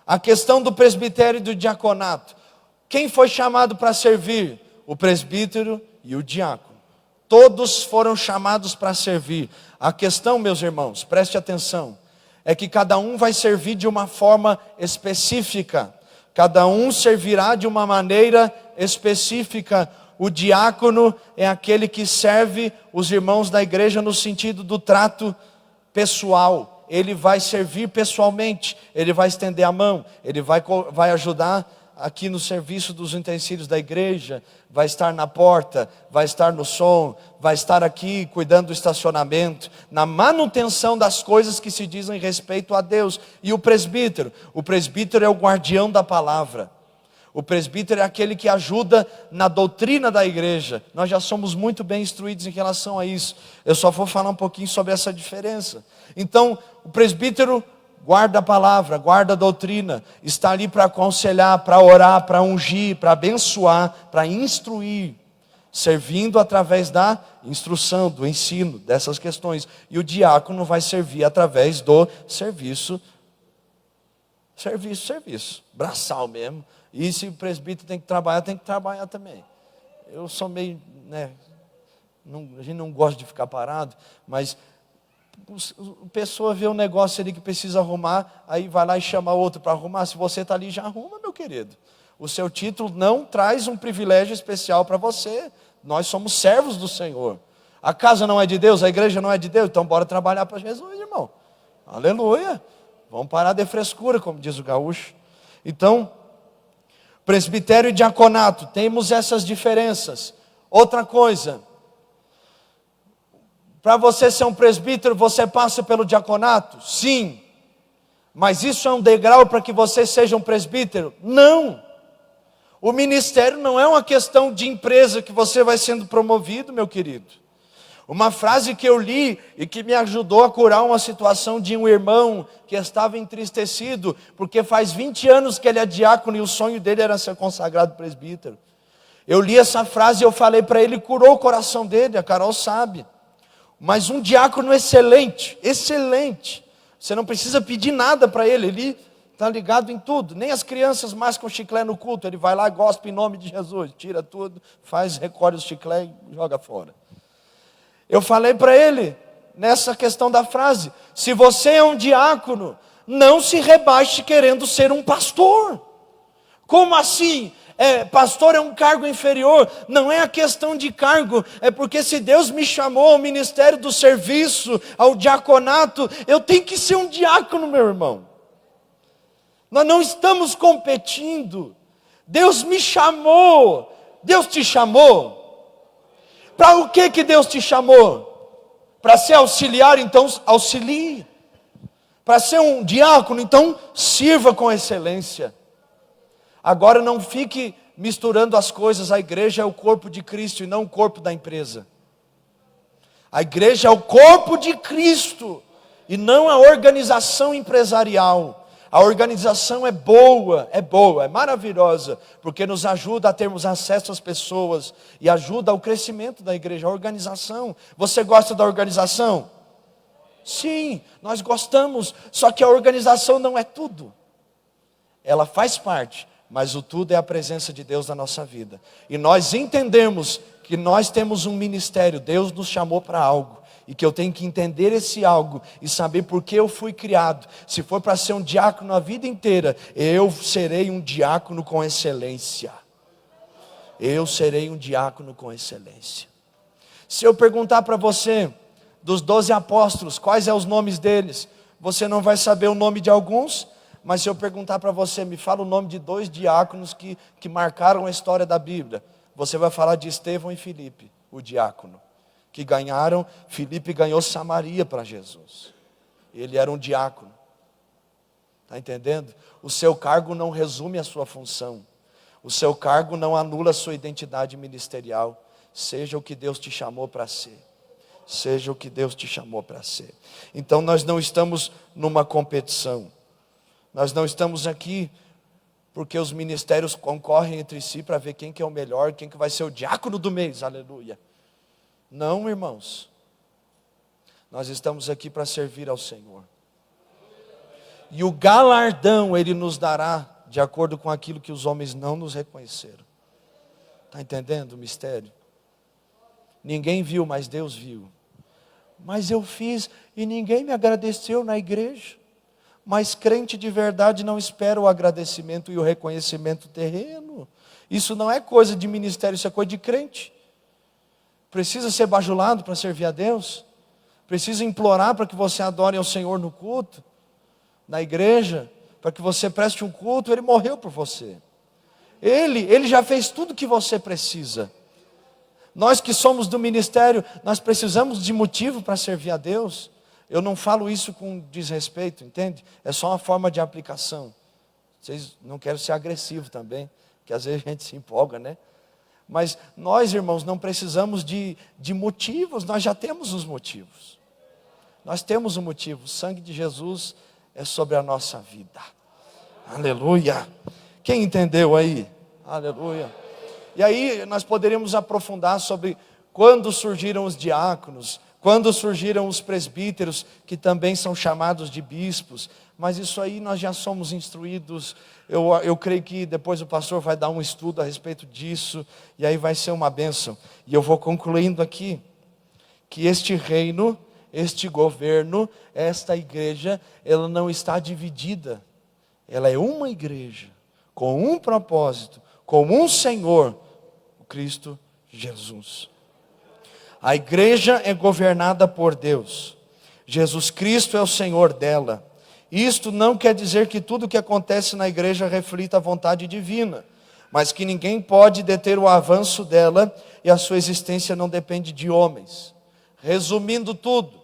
A questão do presbitério e do diaconato. Quem foi chamado para servir? O presbítero e o diácono. Todos foram chamados para servir. A questão, meus irmãos, preste atenção, é que cada um vai servir de uma forma específica. Cada um servirá de uma maneira específica. O diácono é aquele que serve os irmãos da igreja no sentido do trato pessoal. Ele vai servir pessoalmente, ele vai estender a mão, ele vai ajudar aqui no serviço dos utensílios da igreja, vai estar na porta, vai estar no som, vai estar aqui cuidando do estacionamento, na manutenção das coisas que se dizem respeito a Deus. E o presbítero é o guardião da palavra. O presbítero é aquele que ajuda na doutrina da igreja. Nós já somos muito bem instruídos em relação a isso. Eu só vou falar um pouquinho sobre essa diferença. Então, o presbítero guarda a palavra, guarda a doutrina, está ali para aconselhar, para orar, para ungir, para abençoar, para instruir, servindo através da instrução, do ensino, dessas questões. E o diácono vai servir através do serviço, braçal mesmo. E se o presbítero tem que trabalhar também. Eu sou meio, a gente não gosta de ficar parado, mas a pessoa vê um negócio ali que precisa arrumar, aí vai lá e chama outro para arrumar. Se você está ali, já arruma, meu querido. O seu título não traz um privilégio especial para você. Nós somos servos do Senhor. A casa não é de Deus, a igreja não é de Deus, então bora trabalhar para Jesus, irmão. Aleluia. Vamos parar de frescura, como diz o gaúcho. Então, presbitério e diaconato, temos essas diferenças. Outra coisa, para você ser um presbítero, você passa pelo diaconato? Sim. Mas isso é um degrau para que você seja um presbítero? Não. O ministério não é uma questão de empresa que você vai sendo promovido, meu querido. Uma frase que eu li e que me ajudou a curar uma situação de um irmão que estava entristecido, porque faz 20 anos que ele é diácono e o sonho dele era ser consagrado presbítero. Eu li essa frase e eu falei para ele, curou o coração dele, a Carol sabe. Mas um diácono excelente. Você não precisa pedir nada para ele está ligado em tudo. Nem as crianças mascam chiclete no culto, ele vai lá, gospe em nome de Jesus, tira tudo, recolhe os chiclete e joga fora. Eu falei para ele, nessa questão da frase, se você é um diácono, não se rebaixe querendo ser um pastor. Como assim? Pastor é um cargo inferior. Não é a questão de cargo, é porque se Deus me chamou ao ministério do serviço, ao diaconato, eu tenho que ser um diácono, meu irmão. Nós não estamos competindo. Deus me chamou. Deus te chamou? Para o que Deus te chamou? Para ser auxiliar, então auxilie. Para ser um diácono, então sirva com excelência. Agora não fique misturando as coisas. A igreja é o corpo de Cristo e não o corpo da empresa. A igreja é o corpo de Cristo e não a organização empresarial. A organização é boa, é maravilhosa, porque nos ajuda a termos acesso às pessoas e ajuda ao crescimento da igreja. A organização, você gosta da organização? Sim, nós gostamos, só que a organização não é tudo. Ela faz parte, mas o tudo é a presença de Deus na nossa vida. E nós entendemos que nós temos um ministério, Deus nos chamou para algo. E que eu tenho que entender esse algo e saber por que eu fui criado. Se for para ser um diácono a vida inteira, eu serei um diácono com excelência. Eu serei um diácono com excelência. Se eu perguntar para você, dos 12 apóstolos, quais são os nomes deles? Você não vai saber o nome de alguns, mas se eu perguntar para você, me fala o nome de 2 diáconos que marcaram a história da Bíblia. Você vai falar de Estevão e Filipe, o diácono. Que ganharam, Filipe ganhou Samaria para Jesus. Ele era um diácono. Está entendendo? O seu cargo não resume a sua função. O seu cargo não anula a sua identidade ministerial. Seja o que Deus te chamou para ser. Seja o que Deus te chamou para ser. Então nós não estamos numa competição. Nós não estamos aqui porque os ministérios concorrem entre si para ver quem que é o melhor, quem que vai ser o diácono do mês. Aleluia. Não, irmãos, nós estamos aqui para servir ao Senhor, e o galardão Ele nos dará, de acordo com aquilo que os homens não nos reconheceram. Está entendendo o mistério? Ninguém viu, mas Deus viu. Mas eu fiz e ninguém me agradeceu na igreja. Mas crente de verdade não espera o agradecimento e o reconhecimento terreno. Isso não é coisa de ministério, isso é coisa de crente. Precisa ser bajulado para servir a Deus? Precisa implorar para que você adore ao Senhor no culto, na igreja, para que você preste um culto? Ele morreu por você. Ele já fez tudo que você precisa. Nós que somos do ministério, nós precisamos de motivo para servir a Deus. Eu não falo isso com desrespeito, entende? É só uma forma de aplicação. Vocês não querem ser agressivo também, porque às vezes a gente se empolga, né? Mas nós, irmãos, não precisamos de motivos, nós já temos os motivos. Nós temos um motivo, o sangue de Jesus é sobre a nossa vida. Aleluia. Quem entendeu aí? Aleluia. E aí nós poderíamos aprofundar sobre quando surgiram os diáconos, quando surgiram os presbíteros, que também são chamados de bispos. Mas isso aí nós já somos instruídos. Eu creio que depois o pastor vai dar um estudo a respeito disso, e aí vai ser uma bênção. E eu vou concluindo aqui, que este reino, este governo, esta igreja, ela não está dividida. Ela é uma igreja, com um propósito, com um Senhor, o Cristo Jesus. A igreja é governada por Deus. Jesus Cristo é o Senhor dela. Isto não quer dizer que tudo que acontece na igreja reflita a vontade divina, mas que ninguém pode deter o avanço dela e a sua existência não depende de homens. Resumindo tudo,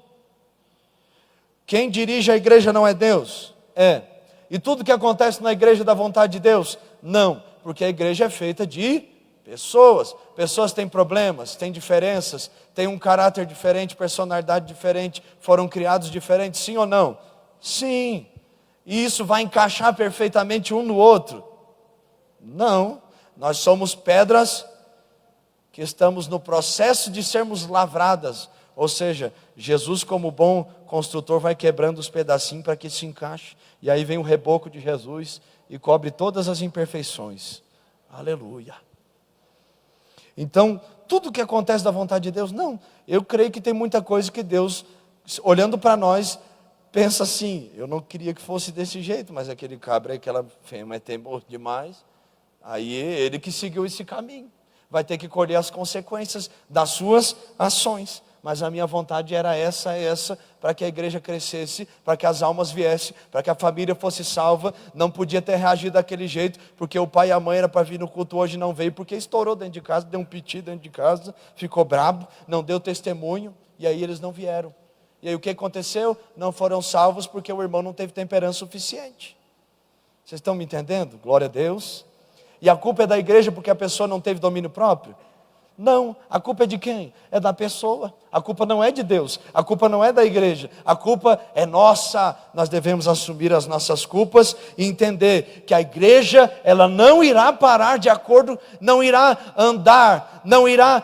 quem dirige a igreja não é Deus? É. E tudo que acontece na igreja é da vontade de Deus? Não, porque a igreja é feita de pessoas. Pessoas têm problemas, têm diferenças, têm um caráter diferente, personalidade diferente, foram criados diferentes, sim ou não? Sim. E isso vai encaixar perfeitamente um no outro? Não. Nós somos pedras que estamos no processo de sermos lavradas. Ou seja, Jesus, como bom construtor, vai quebrando os pedacinhos para que se encaixe. E aí vem o reboco de Jesus e cobre todas as imperfeições. Aleluia. Então, tudo que acontece da vontade de Deus, não. Eu creio que tem muita coisa que Deus, olhando para nós, pensa assim: eu não queria que fosse desse jeito, mas aquele cabra, aquela fêmea é teimoso demais. Aí ele que seguiu esse caminho vai ter que colher as consequências das suas ações. Mas a minha vontade era essa, para que a igreja crescesse, para que as almas viessem, para que a família fosse salva. Não podia ter reagido daquele jeito, porque o pai e a mãe era para vir no culto hoje, não veio, porque estourou dentro de casa, deu um piti dentro de casa, ficou brabo, não deu testemunho, e aí eles não vieram. E aí o que aconteceu? Não foram salvos, porque o irmão não teve temperança suficiente. Vocês estão me entendendo? Glória a Deus. E a culpa é da igreja porque a pessoa não teve domínio próprio? Não, a culpa é de quem? É da pessoa. A culpa não é de Deus, a culpa não é da igreja, a culpa é nossa. Nós devemos assumir as nossas culpas e entender que a igreja, ela não irá parar de acordo, não irá andar, não irá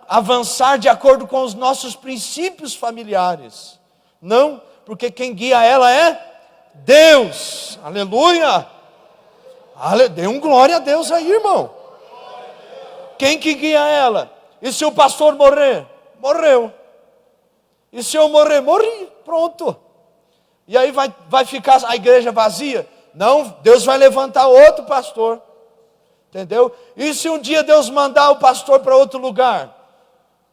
avançar de acordo com os nossos princípios familiares. Não, porque quem guia ela é Deus. Aleluia! Dê um glória a Deus aí, irmão. Quem que guia ela? E se o pastor morrer? Morreu. E se eu morrer? Morri. Pronto. E aí vai ficar a igreja vazia? Não, Deus vai levantar outro pastor. Entendeu? E se um dia Deus mandar o pastor para outro lugar?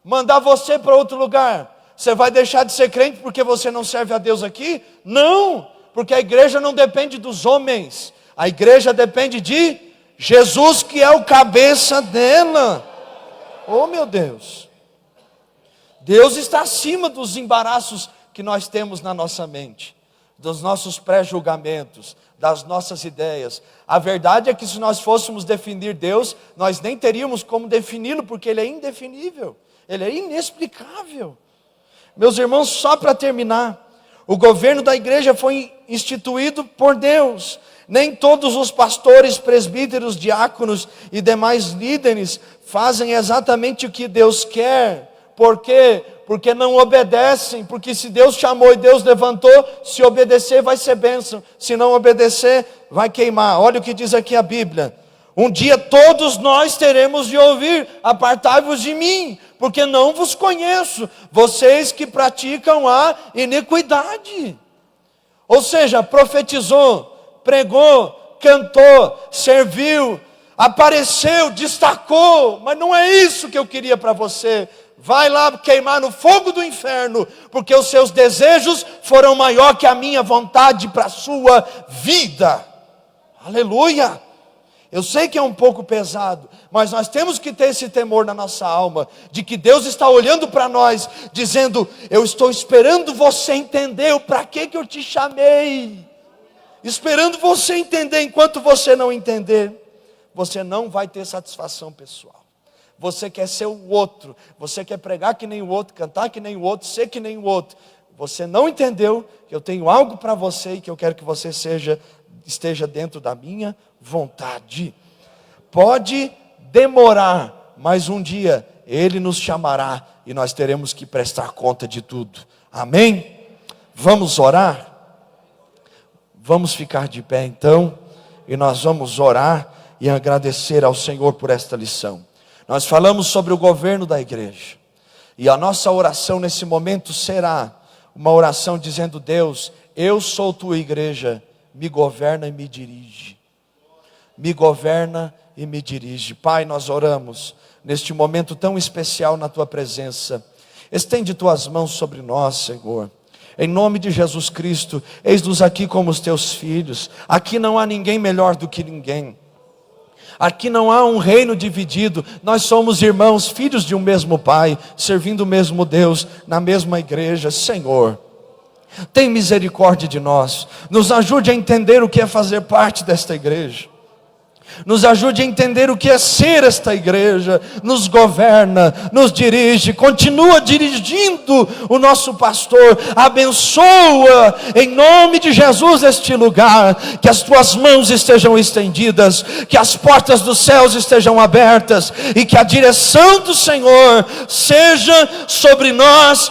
Mandar você para outro lugar? Você vai deixar de ser crente porque você não serve a Deus aqui? Não, porque a igreja não depende dos homens. A igreja depende de Jesus, que é o cabeça dela. Oh, meu Deus. Deus está acima dos embaraços que nós temos na nossa mente, dos nossos pré-julgamentos, das nossas ideias. A verdade é que se nós fôssemos definir Deus, nós nem teríamos como defini-lo, porque Ele é indefinível, Ele é inexplicável. Meus irmãos, só para terminar, o governo da igreja foi instituído por Deus. Nem todos os pastores, presbíteros, diáconos e demais líderes fazem exatamente o que Deus quer. Por quê? Porque não obedecem. Porque se Deus chamou e Deus levantou, se obedecer vai ser bênção. Se não obedecer, vai queimar. Olha o que diz aqui a Bíblia. Um dia todos nós teremos de ouvir: apartai-vos de mim, porque não vos conheço, vocês que praticam a iniquidade. Ou seja, profetizou, pregou, cantou, serviu, apareceu, destacou, mas não é isso que eu queria para você. Vai lá queimar no fogo do inferno, porque os seus desejos foram maior que a minha vontade para a sua vida. Aleluia! Eu sei que é um pouco pesado, mas nós temos que ter esse temor na nossa alma, de que Deus está olhando para nós, dizendo: eu estou esperando você entender o para que eu te chamei. Esperando você entender. Enquanto você não entender, você não vai ter satisfação pessoal. Você quer ser o outro, você quer pregar que nem o outro, cantar que nem o outro, ser que nem o outro. Você não entendeu que eu tenho algo para você e que eu quero que você esteja dentro da minha vontade. Pode demorar, mas um dia Ele nos chamará e nós teremos que prestar conta de tudo. Amém? Vamos orar? Vamos ficar de pé então, e nós vamos orar e agradecer ao Senhor por esta lição. Nós falamos sobre o governo da igreja, e a nossa oração nesse momento será uma oração dizendo: Deus, eu sou tua igreja, me governa e me dirige. Me governa e me dirige. Pai, nós oramos neste momento tão especial na tua presença. Estende tuas mãos sobre nós, Senhor. Em nome de Jesus Cristo, eis-nos aqui como os teus filhos. Aqui não há ninguém melhor do que ninguém. Aqui não há um reino dividido. Nós somos irmãos, filhos de um mesmo Pai, servindo o mesmo Deus, na mesma igreja. Senhor, tem misericórdia de nós. Nos ajude a entender o que é fazer parte desta igreja. Nos ajude a entender o que é ser esta igreja. Nos governa, nos dirige, continua dirigindo o nosso pastor. Abençoa em nome de Jesus este lugar. Que as tuas mãos estejam estendidas, que as portas dos céus estejam abertas, e que a direção do Senhor seja sobre nós.